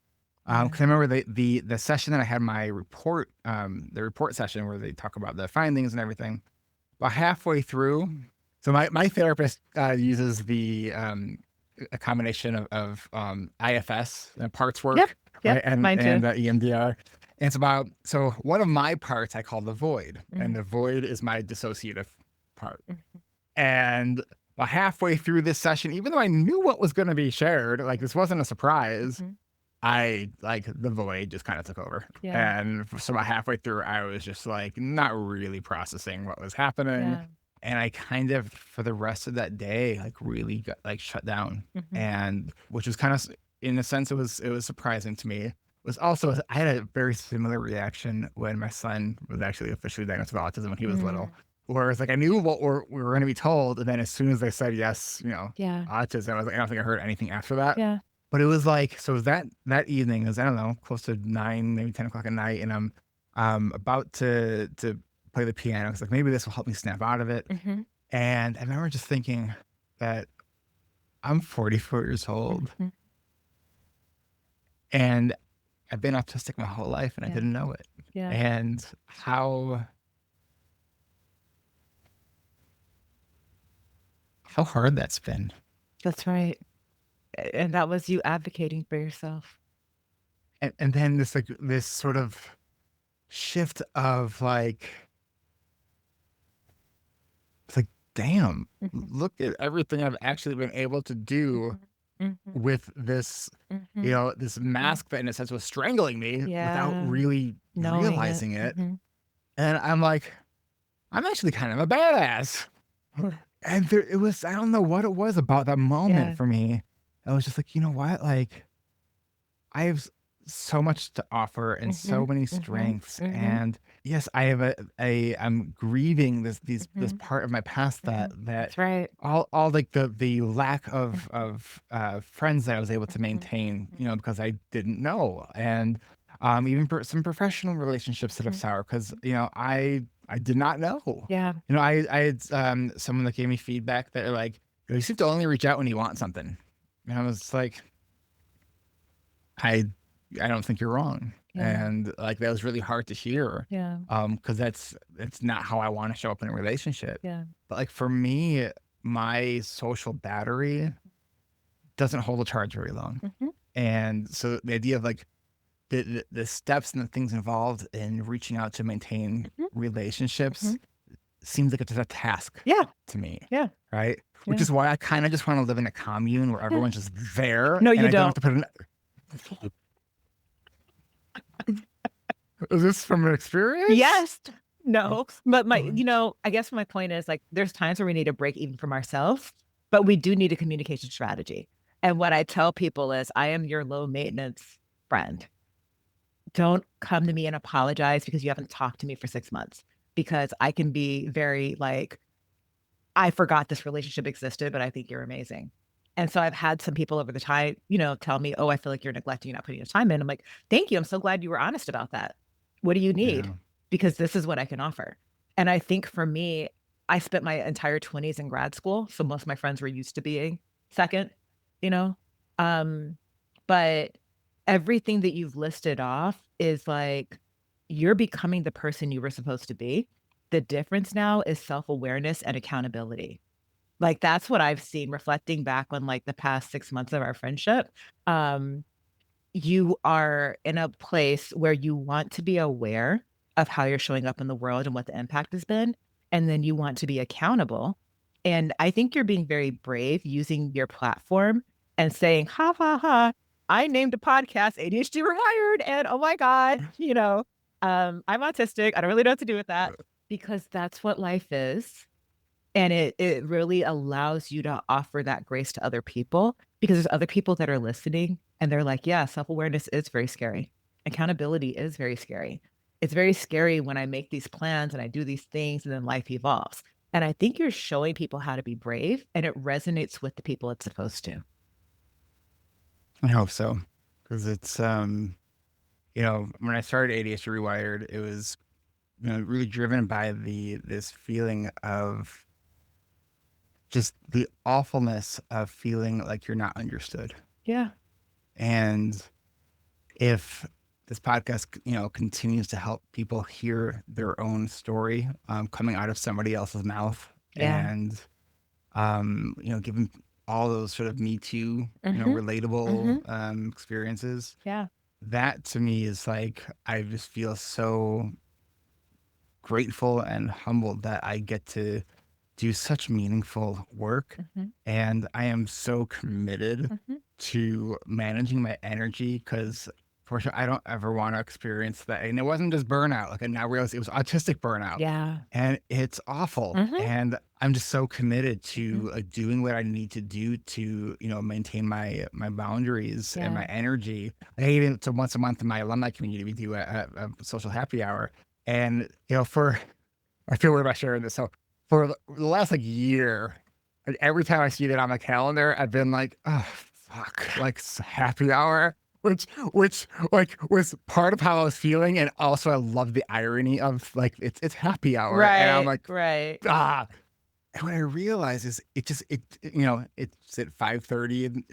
Yeah.
'Cause I remember the session that I had my report, the report session where they talk about the findings and everything. About halfway through, so my therapist uses a combination of IFS and parts
Yep.
work,
Yep.
right, and
Mine too.
EMDR. And it's about so one of my parts I call the void, and
Mhm.
the void is my dissociative part.
Mhm.
And about halfway through this session, even though I knew what was going to be shared, like this wasn't a surprise,
Mhm.
I like the void just kind of took over.
Yeah.
And so about halfway through, I was just like not really processing what was happening.
Yeah.
And I kind of, for the rest of that day, like really got like shut down.
Mhm.
And which was kind of, in a sense, it was surprising to me. It was also, I had a very similar reaction when my son was actually officially diagnosed with autism when he was little.
Mm.
Where it's like I knew what we were going to be told, and then as soon as they said yes,
Yeah.
autism, I was like, I don't think I heard anything after that.
Yeah.
But it was like, so that evening, it was, I don't know, close to 9, maybe 10 o'clock at night, and I'm about to play the piano. It's like maybe this will help me snap out of it.
Mhm.
And I remember just thinking that I'm 44 years old
Mhm.
and I've been autistic my whole life and I
Yeah.
didn't know it.
Yeah.
And how hard that's been.
That's right. And that was you advocating for yourself.
And then this like this sort of shift of like, it's like, damn,
Mhm.
look at everything I've actually been able to do
Mhm. Mhm.
with this,
Mhm.
this
Mhm.
mask that in a sense was strangling me without
Yeah.
really
Knowing it.
realizing it.
Mhm.
And I'm like, I'm actually kind of a badass. And it was, I don't know what it was about that moment
Yeah.
for me. I was just like, you know what? Like, I have so much to offer and so
Mhm.
many
Mhm.
strengths.
Mhm.
And yes, I have I'm grieving this
Mhm.
part of my past that
Mhm.
that
That's right.
all like the lack of
Mhm.
friends that I was able to
Mhm.
maintain,
Mhm.
because I didn't know. And even some professional relationships that have
Mhm.
soured because I did not know.
Yeah.
I had someone that gave me feedback that are like, you seem to only reach out when you want something. And I was like, I I don't think you're wrong.
Yeah.
And like that was really hard to hear.
Yeah.
Because it's not how I want to show up in a relationship.
Yeah.
But like for me, my social battery doesn't hold a charge very long.
Mhm.
And so the idea of like the steps and the things involved in reaching out to maintain
Mhm.
relationships
Mhm.
seems like it's a task
Yeah.
to me.
Yeah.
Right. Which
Yeah.
is why I kind of just want to live in a commune where
Yeah.
everyone's just there
No,
and
you
I don't have
don't.
to put in. Is this from an experience?
Yes. No. But
Oh,
I guess my point is like there's times where we need a break even from ourselves, but we do need a communication strategy. And what I tell people is I am your low maintenance friend. Don't come to me and apologize because you haven't talked to me for 6 months because I can be very like, I forgot this relationship existed, but I think you're amazing. And so I've had some people over the time, tell me, "Oh, I feel like you're neglecting, you're not putting your time in." I'm like, "Thank you. I'm so glad you were honest about that. What do you need?
yeah.
Because this is what I can offer." And I think for me, I spent my entire 20s in grad school, so most of my friends were used to being second, you know? Um, but everything that you've listed off is like, you're becoming the person you were supposed to be. The difference now is self-awareness and accountability. Like, that's what I've seen reflecting back on, like, the past 6 months of our friendship. Um, you are in a place where you want to be aware of how you're showing up in the world and what the impact has been, and then you want to be accountable. And I think you're being very brave using your platform and saying, "Ha, ha, ha, I named a podcast ADHD Rewired, and oh my god, I'm autistic. I don't really know what to do with that," because that's what life is. And it really allows you to offer that grace to other people because there's other people that are listening and they're like, "Yeah, self-awareness is very scary. Accountability is very scary. It's very scary when I make these plans and I do these things and then life evolves." And I think you're showing people how to be brave and it resonates with the people it's supposed to.
I hope so. Because it's when I started ADHD Rewired, it was really driven by this feeling of just the awfulness of feeling like you're not understood.
Yeah.
And if this podcast, continues to help people hear their own story coming out of somebody else's mouth,
Yeah.
and given all those sort of Me Too,
Mhm.
relatable
Mhm.
experiences,
Yeah.
that to me is like I just feel so grateful and humbled that I get to do such meaningful work,
Mhm.
and I am so committed
Mhm.
to managing my energy because for sure I don't ever want to experience that. And it wasn't just burnout. Like I now realize it was autistic burnout.
Yeah.
And it's awful.
Mhm,
And I'm just so committed
mhm.
to doing what I need to do to, maintain my boundaries and my
Yeah.
energy. I even so once a month in my alumni community, we do a social happy hour. And for I feel weird about sharing this. So for the last like year, like every time I see that on my calendar, I've been like, oh fuck, like happy hour, which like was part of how I was feeling, and also I love the irony of like it's happy hour, and I'm
Right,
like
right.
ah. And what I realize is it's at 5:30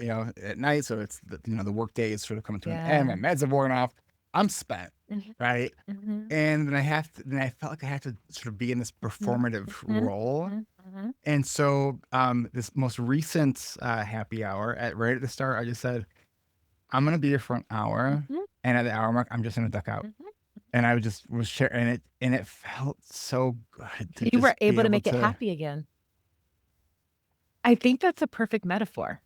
at night, so it's the work day is sort of coming to an end.
Yeah.
My meds have worn off. I'm spent,
Mhm,
right?
mhm,
And then I felt like I had to sort of be in this
mhm,
performative
mhm,
role.
mhm, mhm,
And so, this most recent, happy hour right at the start, I just said, "I'm gonna be here for an hour,"
mhm,
and at the hour mark, I'm just gonna duck out.
mhm.
And I was sharing it, and it felt so good to
You were
just be
able to
able
make it
to.
happy again. I think that's a perfect metaphor.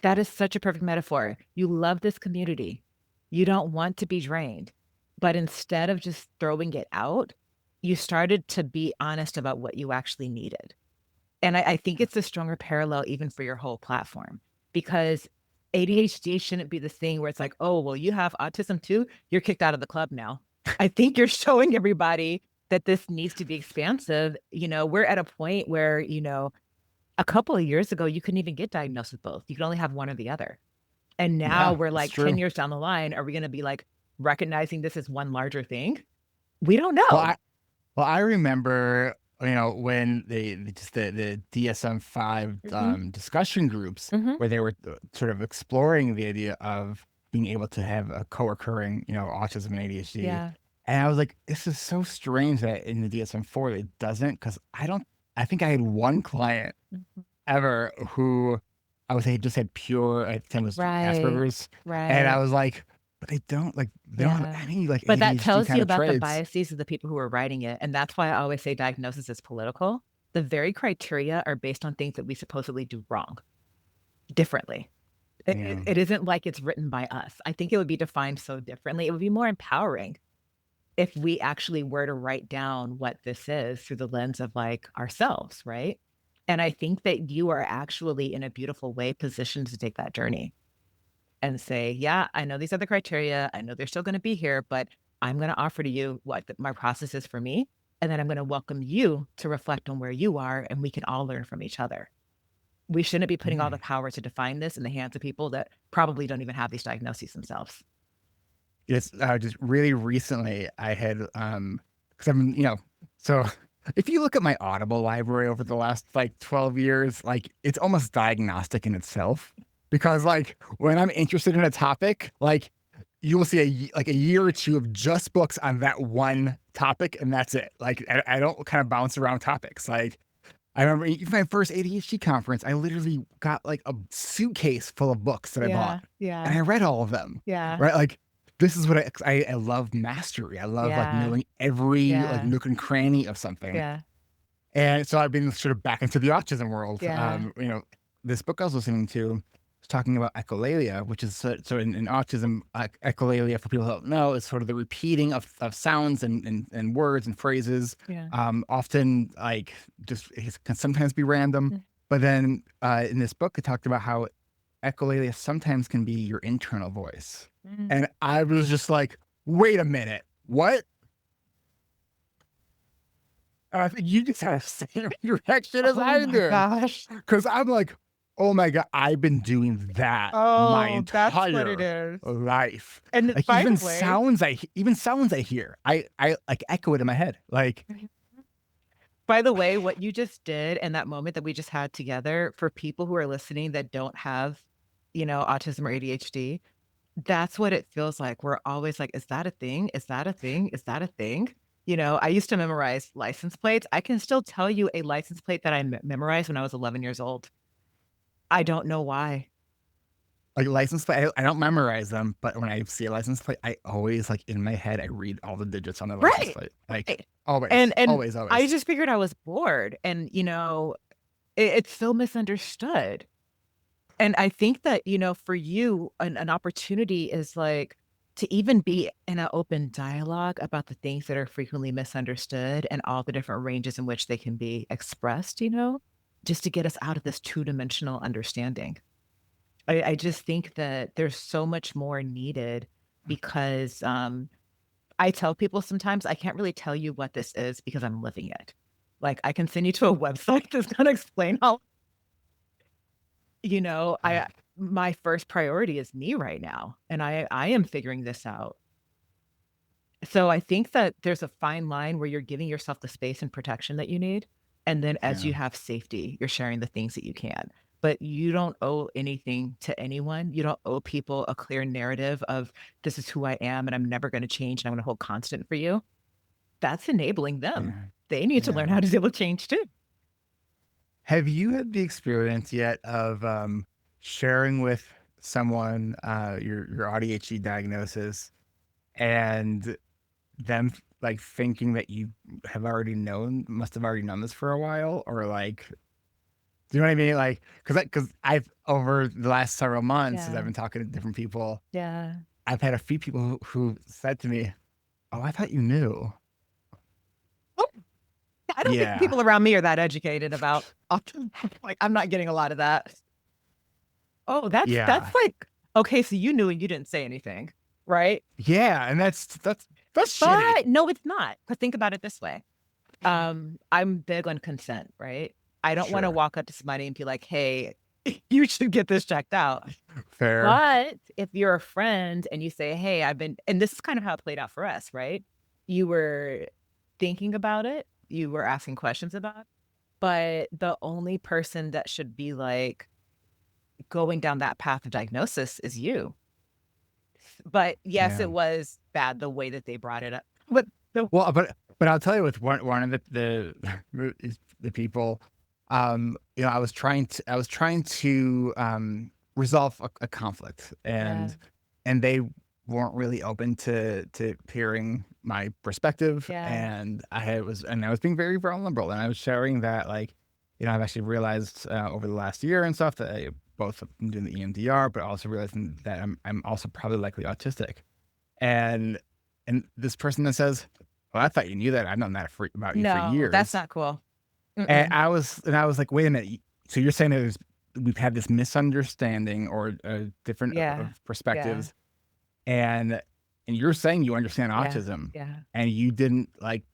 That is such a perfect metaphor. You love this community. You don't want to be drained, but instead of just throwing it out, you started to be honest about what you actually needed. And I think it's a stronger parallel even for your whole platform because ADHD shouldn't be the thing where it's like, "Oh, well, you have autism too? You're kicked out of the club now." I think you're showing everybody that this needs to be expansive. We're at a point where, a couple of years ago, you couldn't even get diagnosed with both. You could only have one or the other. And now
Yeah,
we're
it's
like 10
true.
years down the line, are we gonna be, like, recognizing this as one larger thing? We don't
Well,
know.
I remember, when just the DSM-5,
Mhm,
discussion groups
mhm.
where they were, sort of exploring the idea of being able to have a co-occurring, autism and ADHD,
Yeah.
and I was like, "This is so strange that in the DSM-4 it doesn't, because I think I had one client
Mhm.
ever who I would say just had pure, I think it was
Right.
Asperger's, and I
Right.
was like, "But they don't have
Yeah.
any, like,
But that
ADHD
tells
kind
you
of
about the
traits."
biases of the people who are writing it, and that's why I always say diagnosis is political. The very criteria are based on things that we supposedly do wrong, differently. It it
Yeah.
it isn't like it's written by us. I think it would be defined so differently. It would be more empowering if we actually were to write down what this is through the lens of, like, ourselves, right? And I think that you are actually in a beautiful way positioned to take that journey and say, "Yeah, I know these are the criteria. I know they're still gonna be here, but I'm gonna offer to you what my process is for me, and then I'm gonna welcome you to reflect on where you are, and we can all learn from each other." We shouldn't be putting all
Yeah.
the power to define this in the hands of people that probably don't even have these diagnoses themselves.
It's, just really recently I had, because I'm, so if you look at my Audible library over the last like 12 years, like it's almost diagnostic in itself. Because like when I'm interested in a topic, like you will see like a year or two of just books on that one topic, and that's it. Like I don't kind of bounce around topics. Like I remember even my first ADHD conference, I literally got like a suitcase full of books that I bought,
Yeah,
and
yeah,
I read all of them.
yeah,
Right? Like this is what I love mastery. I love like
yeah,
knowing every like
yeah,
nook and cranny of something.
yeah,
And so I've been sort of back into the autism world.
yeah.
This book I was listening to was talking about echolalia, which is so in autism, echolalia, for people who don't know, is sort of the repeating of sounds and words and phrases.
Yeah.
Often like just it can sometimes be random.
Mm,
But then in this book, it talked about how echolalia sometimes can be your internal voice.
mm.
And I was just like, wait a minute, what? I think you just have the same reaction as
Oh
I
my
did.
gosh.
Because I'm like, oh my God, I've been doing that my
Oh, that's what it
entire
is.
life.
And
Like
by the way,
even sounds I hear, I like echo it in my head. Like,
Mhm. By the way, what you just did and that moment that we just had together, for people who are listening that don't have, autism or ADHD, that's what it feels like. We're always like, "Is that a thing? Is that a thing? Is that a thing?" I used to memorize license plates. I can still tell you a license plate that I memorized when I was 11 years old. I don't know why.
license plate, I don't memorize them, but when I see a license plate, I always like in my head, I read all the digits on the license
Right,
plate. Like
right.
always,
And
always,
I
always.
just figured I was bored and, it's so misunderstood. And I think that, for you, an opportunity is like to even be in an open dialogue about the things that are frequently misunderstood and all the different ranges in which they can be expressed, just to get us out of this two-dimensional understanding. I just think that there's so much more needed because I tell people sometimes I can't really tell you what this is because I'm living it. Like I can send you to a website that's gonna explain how, I my first priority is me right now, and I am figuring this out. So I think that there's a fine line where you're giving yourself the space and protection that you need, and then as
Yeah.
you have safety, you're sharing the things that you can. But you don't owe anything to anyone. You don't owe people a clear narrative of this is who I am and I'm never gonna change and I'm gonna hold constant for you. That's enabling them.
Yeah.
They need to learn
Yeah.
how to deal with change too.
Have you had the experience yet of sharing with someone your AuDHD diagnosis and them like thinking that you have already known, must have already known this for a while, or like, do you know what I mean? Like, because I've over the last several months, as I've
Yeah,
been talking to different people,
yeah.
I've had a few people who said to me, "Oh, I thought you knew."
Oh, I don't think
Yeah,
people around me are that educated about autism. Like, I'm not getting a lot of that. Oh, that's
yeah,
like, okay, so you knew and you didn't say anything, right?
yeah, and that's shitty.
But no, it's not. But think about it this way. I'm big on consent, right? I don't wanna
Sure,
walk up to somebody and be like, "Hey, you should get this checked out."
fair.
But if you're a friend and you say, "Hey, I've been," and this is kind of how it played out for us, right? You were thinking about it, you were asking questions about it, but the only person that should be, like, going down that path of diagnosis is you. But, yes,
Yeah.
it was bad the way that they brought it up. But the
Well, but I'll tell you with one of the people, I was trying to resolve a conflict,
Yeah,
and they weren't really open to hearing my perspective,
yeah,
and I was being very vulnerable, and I was sharing that like, I've actually realized over the last year and stuff that I both am doing the EMDR, but also realizing that I'm also probably likely autistic, and this person that says, "Well, I thought you knew that. I've known that about you for
no, that's
years."
not cool.
And
Mm-mm.
I was like, "Wait a minute. So you're saying that we've had this misunderstanding or different
Yeah,
of
yeah,
perspectives, and you're saying you understand
yeah,
autism,
yeah,
and you didn't like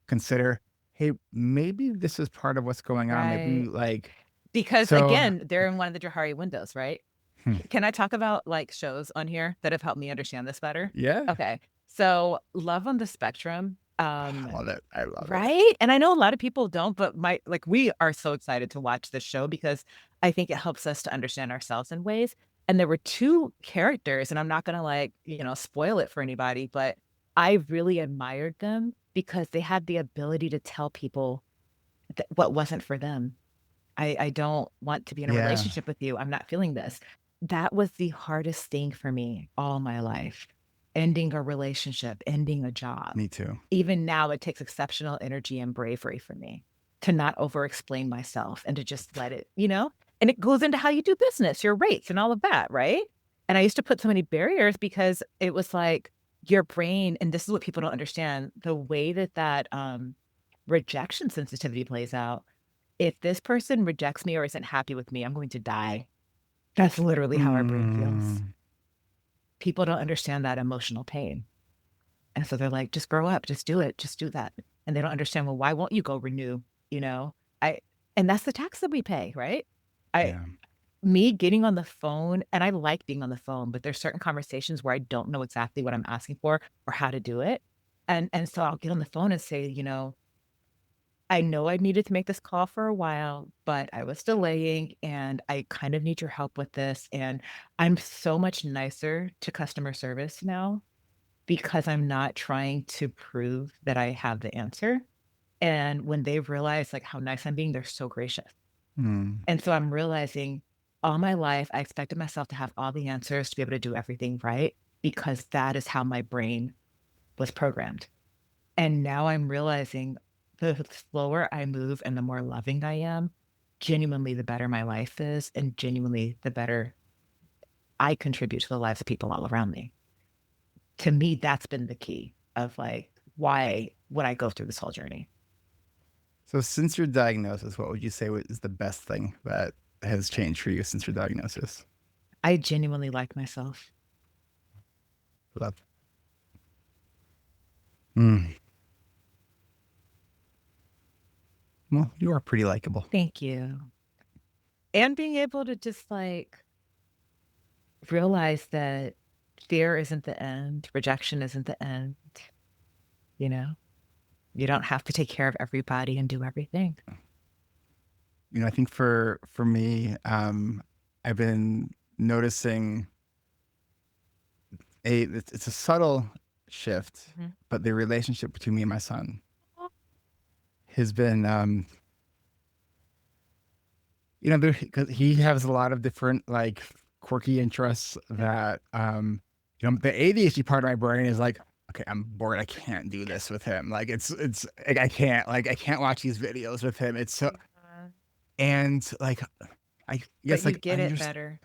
consider, hey, maybe this is part of what's going on. Maybe
right.
like
Because,
so."
again, they're in one of the Johari windows, right?
Hmm,
Can I talk about, like, shows on here that have helped me understand this better?
yeah,
Okay. So, Love on the Spectrum,
I love it. I love it.
right? And I know a lot of people don't, but we are so excited to watch this show because I think it helps us to understand ourselves in ways. And there were 2 characters, and I'm not gonna, like, spoil it for anybody, but I really admired them because they had the ability to tell people that what wasn't for them. I don't want to be in a
Yeah,
relationship with you. I'm not feeling this. That was the hardest thing for me all my life. Ending a relationship, ending a job.
me too.
Even now, it takes exceptional energy and bravery for me to not over explain myself and to just let it. And it goes into how you do business, your rates and all of that, right? And I used to put so many barriers because it was like your brain, and this is what people don't understand, the way that rejection sensitivity plays out. If this person rejects me or isn't happy with me, I'm going to die. That's literally how our brain feels.
Mm,
People don't understand that emotional pain. And so they're like, "Just grow up, just do it, just do that." And they don't understand, well, why won't you go renew, you know? I and that's the tax that we pay, right? I
yeah.
Me getting on the phone, and I like being on the phone, but there's certain conversations where I don't know exactly what I'm asking for or how to do it. And so I'll get on the phone and say, I know I needed to make this call for a while, but I was delaying and I kind of need your help with this. And I'm so much nicer to customer service now because I'm not trying to prove that I have the answer. And when they realize like how nice I'm being, they're so gracious.
Mm,
And so I'm realizing all my life, I expected myself to have all the answers to be able to do everything right because that is how my brain was programmed. And now I'm realizing the slower I move and the more loving I am, genuinely the better my life is and genuinely the better I contribute to the lives of people all around me. To me, that's been the key of like why would I go through this whole journey?
So since your diagnosis, what would you say is the best thing that has changed for you since your diagnosis?
I genuinely like myself.
Love. Mm. Well, you are pretty likable.
Thank you. And being able to just like realize that fear isn't the end, rejection isn't the end, you know? You don't have to take care of everybody and do everything.
I think for me, I've been noticing it's a subtle shift,
Mhm.
but the relationship between me and my son has been, because he has a lot of different like quirky interests that, the ADHD part of my brain is like, okay, I'm bored. I can't do this with him. Like it's like I can't watch these videos with him. It's so
Yeah.
and like I
But
guess
you
like
get it better.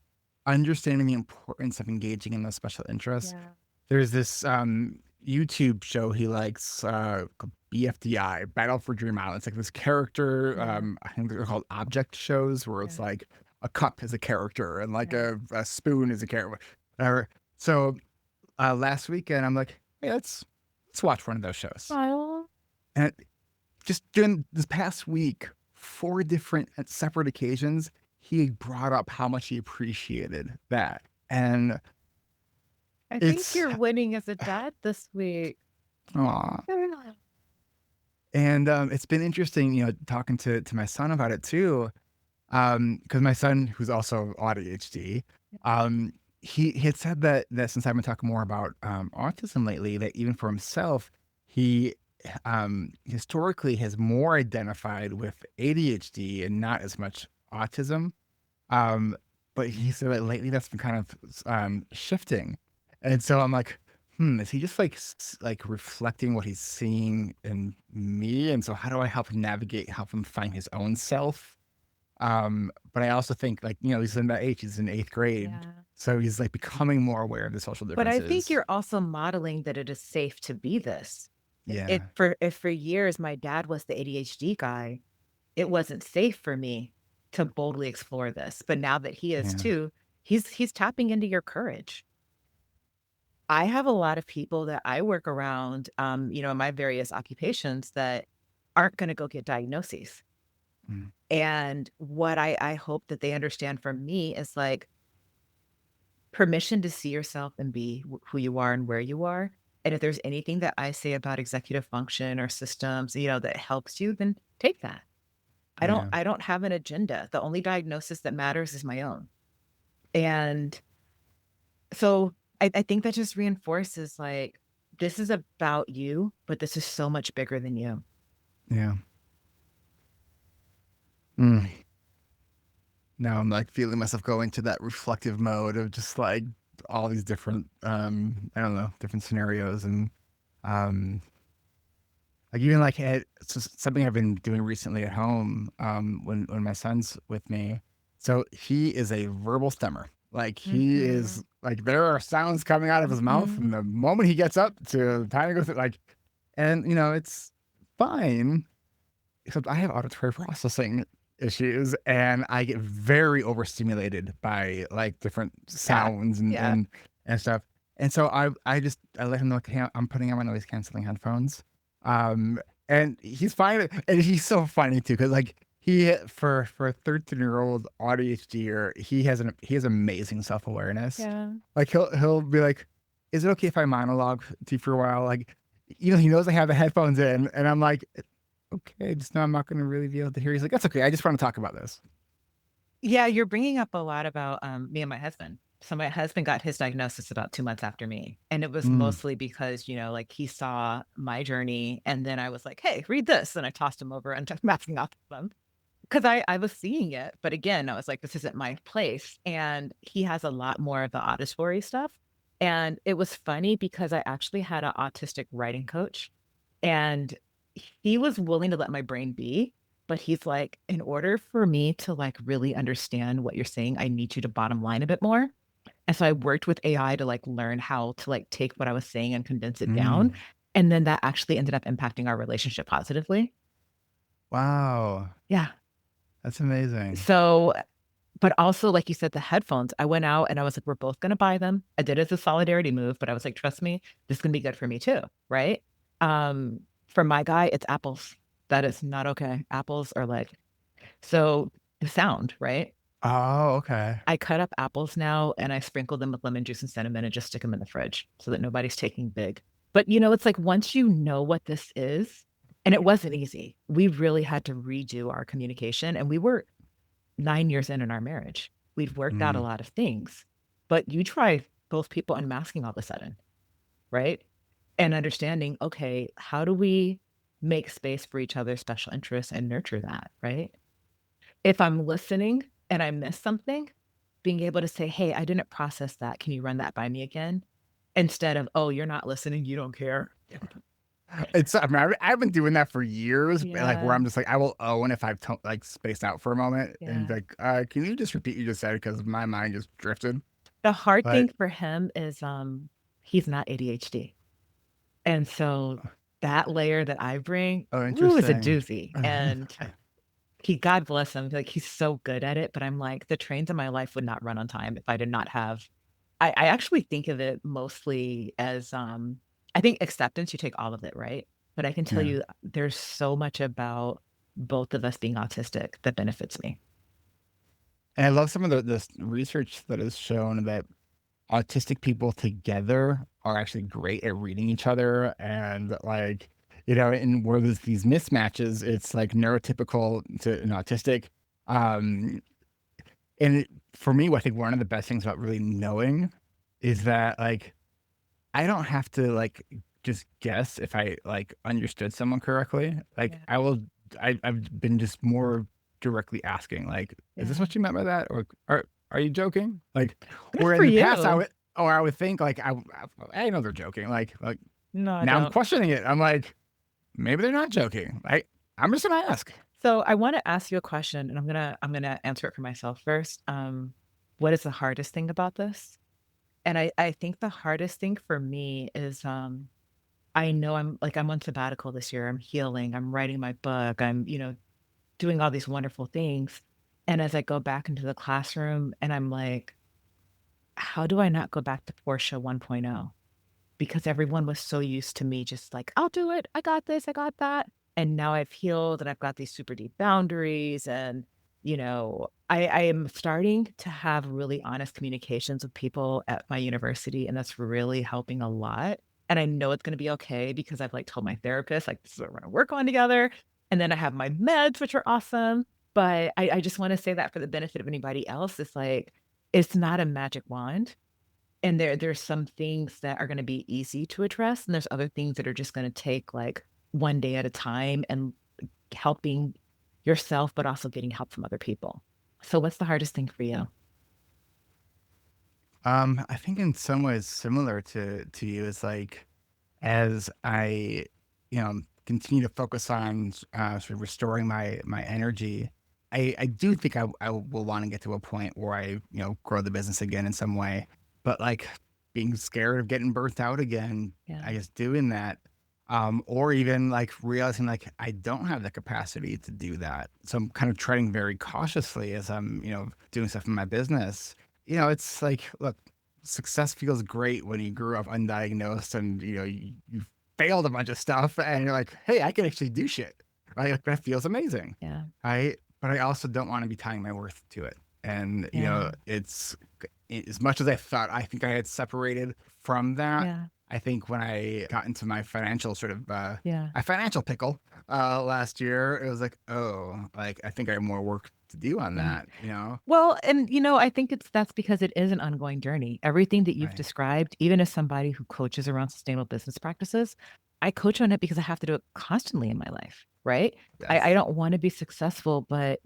understanding the importance of engaging in those special interests.
Yeah.
There's this YouTube show he likes, called BFDI, Battle for Dream Island. It's like this character,
Yeah.
I think they're called object shows where
Yeah.
it's like a cup is a character and like
Yeah.
a spoon is a character. Whatever. So last weekend I'm like, hey, let's watch one of those shows.
Oh.
And just during this past week, 4 different separate occasions, he brought up how much he appreciated that. And
I think
it's
you're winning as a dad this week.
aw.
Yeah.
And it's been interesting, talking to my son about it too. Because my son, who's also AuDHD, um, he had said that since I've been talking more about autism lately, that even for himself, he historically has more identified with ADHD and not as much autism. Um, but he said that lately that's been kind of shifting, and so I'm like, is he just like like reflecting what he's seeing in me? And so how do I help him navigate, help him find his own self? But I also think like, he's in that age, he's in 8th grade.
Yeah.
So he's like becoming more aware of the social
But I think
differences.
you're also modeling that it is safe to be this.
Yeah.
If for years my dad was the ADHD guy, it wasn't safe for me to boldly explore this. But now that he is
Yeah.
too, he's tapping into your courage. I have a lot of people that I work around, in my various occupations that aren't going to go get diagnoses.
Mm.
And what I hope that they understand from me is like permission to see yourself and be who you are and where you are. And if there's anything that I say about executive function or systems, that helps you, then take that.
Yeah.
I don't have an agenda. The only diagnosis that matters is my own. And so I think that just reinforces like this is about you, but this is so much bigger than you.
Yeah. Mm. Now I'm like feeling myself go into that reflective mode of just like all these different, I don't know, different scenarios. And um, like even like something I've been doing recently at home, when my son's with me. So he is a verbal stemmer. Like he
Mhm.
is like there are sounds coming out of his mouth
Mhm.
from the moment he gets up to the time he goes through, like, and it's fine. Except I have auditory processing issues, and I get very overstimulated by, like, different
Yeah.
sounds and
Yeah.
stuff, and so I let him know, "Okay, I'm putting on my noise canceling headphones," and he's fine, and he's so funny too, because like, for a 13-year-old ADHDer, he has amazing self-awareness.
Yeah.
Like, he'll be like, "Is it okay if I monologue to you for a while?" Like, he knows I have the headphones in, and I'm like, okay, just know I'm not gonna really be able to hear. He's like, "That's okay. I just wanna talk about this."
Yeah, you're bringing up a lot about, me and my husband. So my husband got his diagnosis about 2 months after me, and it was
Mm,
mostly because, like, he saw my journey, and then I was like, "Hey, read this," and I tossed him over and took mapping off of them because I was seeing it, but again, I was like, "This isn't my place," and he has a lot more of the auditory stuff, and it was funny because I actually had an autistic writing coach, and he was willing to let my brain be, But he's like, in order for me to like really understand what you're saying, I need you to bottom line a bit more. And so I worked with AI to like learn how to like take what I was saying and condense it down.
Mm.
And then that actually ended up impacting our relationship positively.
Wow.
Yeah.
That's amazing.
So, but also, like you said, the headphones, I went out and I was like, we're both going to buy them. I did it as a solidarity move, but I was like, trust me, this is going to be good for me too. Right. For my guy, it's apples. That is not okay. Apples are like, so the sound, right?
Oh, okay.
I cut up apples now and I sprinkle them with lemon juice and cinnamon and just stick them in the fridge so that nobody's taking big. But it's like once you know what this is, and it wasn't easy. We really had to redo our communication. And we were 9 years in our marriage. We'd worked out a
Mm.
lot of things, but you try both people unmasking all of a sudden, right? And understanding, okay, how do we make space for each other's special interests and nurture that, right? If I'm listening and I miss something, being able to say, "Hey, I didn't process that. Can you run that by me again?" Instead of, "Oh, you're not listening. You don't care."
I mean, I've been doing that for years, but, like, where
Yeah,
I'm just like, I will own if I've like spaced out for a moment and
yeah.
like, can you just repeat what you just said? Because my mind just drifted.
The hard
But
thing for him is, he's not ADHD. And so that layer that I bring,
oh,
ooh, is a
interesting.
doozy. And God bless him, like, he's so good at it, but I'm like, the trains in my life would not run on time if I did not have I actually think of it mostly as, I think acceptance, you take all of it, right? But I can tell
Yeah.
you there's so much about both of us being autistic that benefits me.
And I love some of the research that has shown that autistic people together are actually great at reading each other and like, and where there's these mismatches, it's like neurotypical to an autistic. Um, and for me, I think one of the best things about really knowing is that like I don't have to like just guess if I like understood someone correctly. Like
Yeah,
I've been just more directly asking, like, is this
yeah.
what you meant by that? Or are you joking? Like,
Good
where
for
in the past
you.
I would think like I know they're joking. Like
No, I
now I'm
don't.
questioning it. I'm like, maybe they're not joking. I'm just gonna ask.
So I wanna ask you a question, and I'm gonna answer it for myself first. What is the hardest thing about this? And I think the hardest thing for me is, I know I'm on sabbatical this year. I'm healing, I'm writing my book, I'm, doing all these wonderful things. And as I go back into the classroom and I'm like, how do I not go back to Portia 1.0? Because everyone was so used to me just like, I'll do it. I got this. I got that. And now I've healed and I've got these super deep boundaries. And, I am starting to have really honest communications with people at my university. And that's really helping a lot. And I know it's going to be okay because I've like told my therapist, like, this is what we're going to work on together. And then I have my meds, which are awesome. But I just want to say that for the benefit of anybody else, it's like, it's not a magic wand and there's some things that are gonna be easy to address, and there's other things that are just gonna take, like, one day at a time and helping yourself, but also getting help from other people. So what's the hardest thing for you?
I think in some ways similar to you, it's like as I, continue to focus on sort of restoring my energy, I do think I will want to get to a point where I grow the business again in some way, but like being scared of getting burnt out again,
Yeah,
I guess doing that, or even like realizing like I don't have the capacity to do that, so I'm kind of treading very cautiously as I'm doing stuff in my business. It's like, look, success feels great when you grew up undiagnosed and you failed a bunch of stuff and you're like, hey, I can actually do shit. Right? Like, that feels amazing.
yeah,
Right. But I also don't want to be tying my worth to it. And,
yeah,
it's as much as I thought I think I had separated from that.
yeah,
I think when I got into my financial sort of
yeah.
a financial pickle last year, it was like, oh, like I think I have more work to do on
Yeah.
that.
Well, and, I think that's because it is an ongoing journey. Everything that you've
Right.
described, even as somebody who coaches around sustainable business practices, I coach on it because I have to do it constantly in my life, right? I
Yes.
don't wanna be successful, but,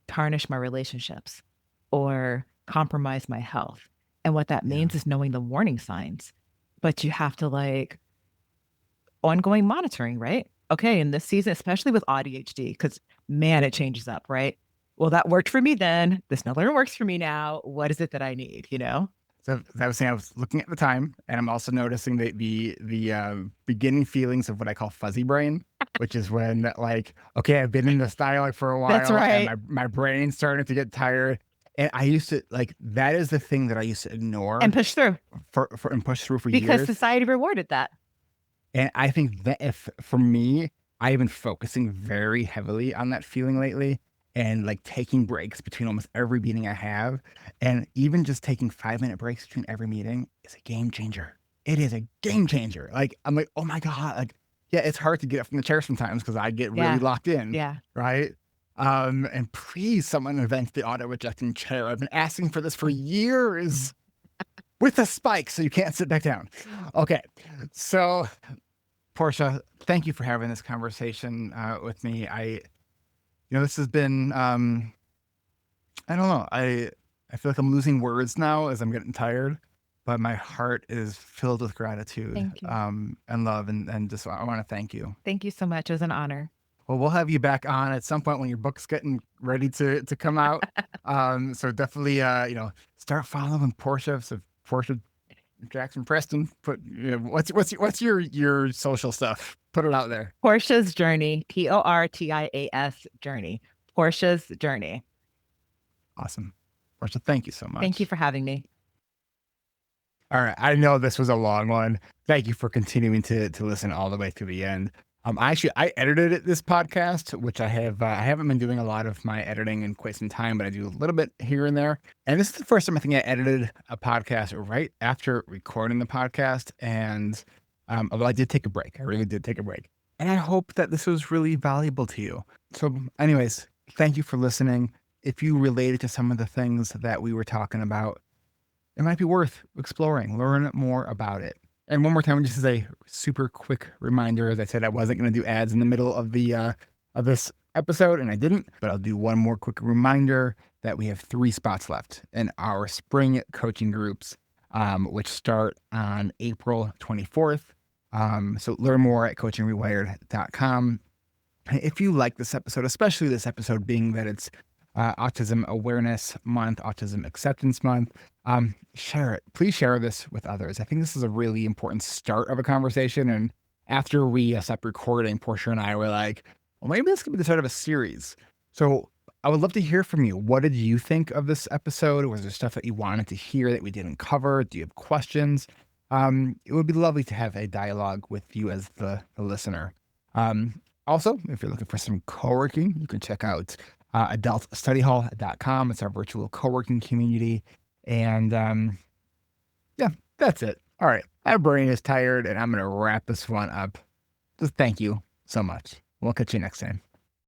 tarnish my relationships or compromise my health. And what that
Yeah.
means is knowing the warning signs, but you have to, ongoing monitoring, right? Okay, in this season, especially with AuDHD, because man, it changes up, right? Well, that worked for me then. This no longer works for me now. What is it that I need, you know?
So as I was saying, I was looking at the time, and I'm also noticing the beginning feelings of what I call fuzzy brain, which is when like, okay, I've been in this dialogue for a
That's
while, and
right.
my brain's starting to get tired. And I used to like that is the thing that I used to
And
ignore
push through
for and push through for
because
years.
society rewarded that.
And I think that if for me, I've been focusing very heavily on that feeling lately and like taking breaks between almost every meeting I have. And even just taking 5-minute breaks between every meeting is a game changer. It is a game changer. Like, I'm like, oh my God. Like, yeah, it's hard to get up from the chair sometimes because I get really
Yeah.
locked in.
Yeah.
Right. And please, someone invent the auto rejecting chair. I've been asking for this for years with a spike so you can't sit back down. Okay. So Portia, thank you for having this conversation with me. This has been, I don't know. I feel like I'm losing words now as I'm getting tired, but my heart is filled with gratitude
Thank you.
and love, and just I want to thank you.
Thank you so much. It was an honor.
Well, we'll have you back on at some point when your book's getting ready to come out. So definitely, start following Portia. So Portia Jackson Preston, what's your social stuff? Put it out there.
Portia's Journey, Portias Journey, Portia's Journey.
Awesome. Portia, thank you so
Thank you
much.
for having me.
All right. I know this was a long one. Thank you for continuing to listen all the way to the end. I edited this podcast, which I haven't been doing a lot of my editing in quite some time, but I do a little bit here and there. And this is the first time I think I edited a podcast right after recording the podcast. And although I did take a break, I really did take a break. And I hope that this was really valuable to you. So anyways, thank you for listening. If you related to some of the things that we were talking about, it might be worth exploring, learn more about it. And one more time, just as a super quick reminder, as I said, I wasn't going to do ads in the middle of this episode, and I didn't, but I'll do one more quick reminder that we have 3 spots left in our spring coaching groups, which start on April 24th. So learn more at coachingrewired.com. If you like this episode, especially this episode being that it's Autism Awareness Month, Autism Acceptance Month, share it. Please share this with others. I think this is a really important start of a conversation. And after we stopped recording, Portia and I were like, well, maybe this could be the start of a series. So I would love to hear from you. What did you think of this episode? Was there stuff that you wanted to hear that we didn't cover? Do you have questions? It would be lovely to have a dialogue with you as the listener. Also, if you're looking for some co-working, you can check out adultstudyhall.com. It's our virtual co-working community. And yeah, that's it. All right. My brain is tired and I'm going to wrap this one up. Just thank you so much. We'll catch you next time.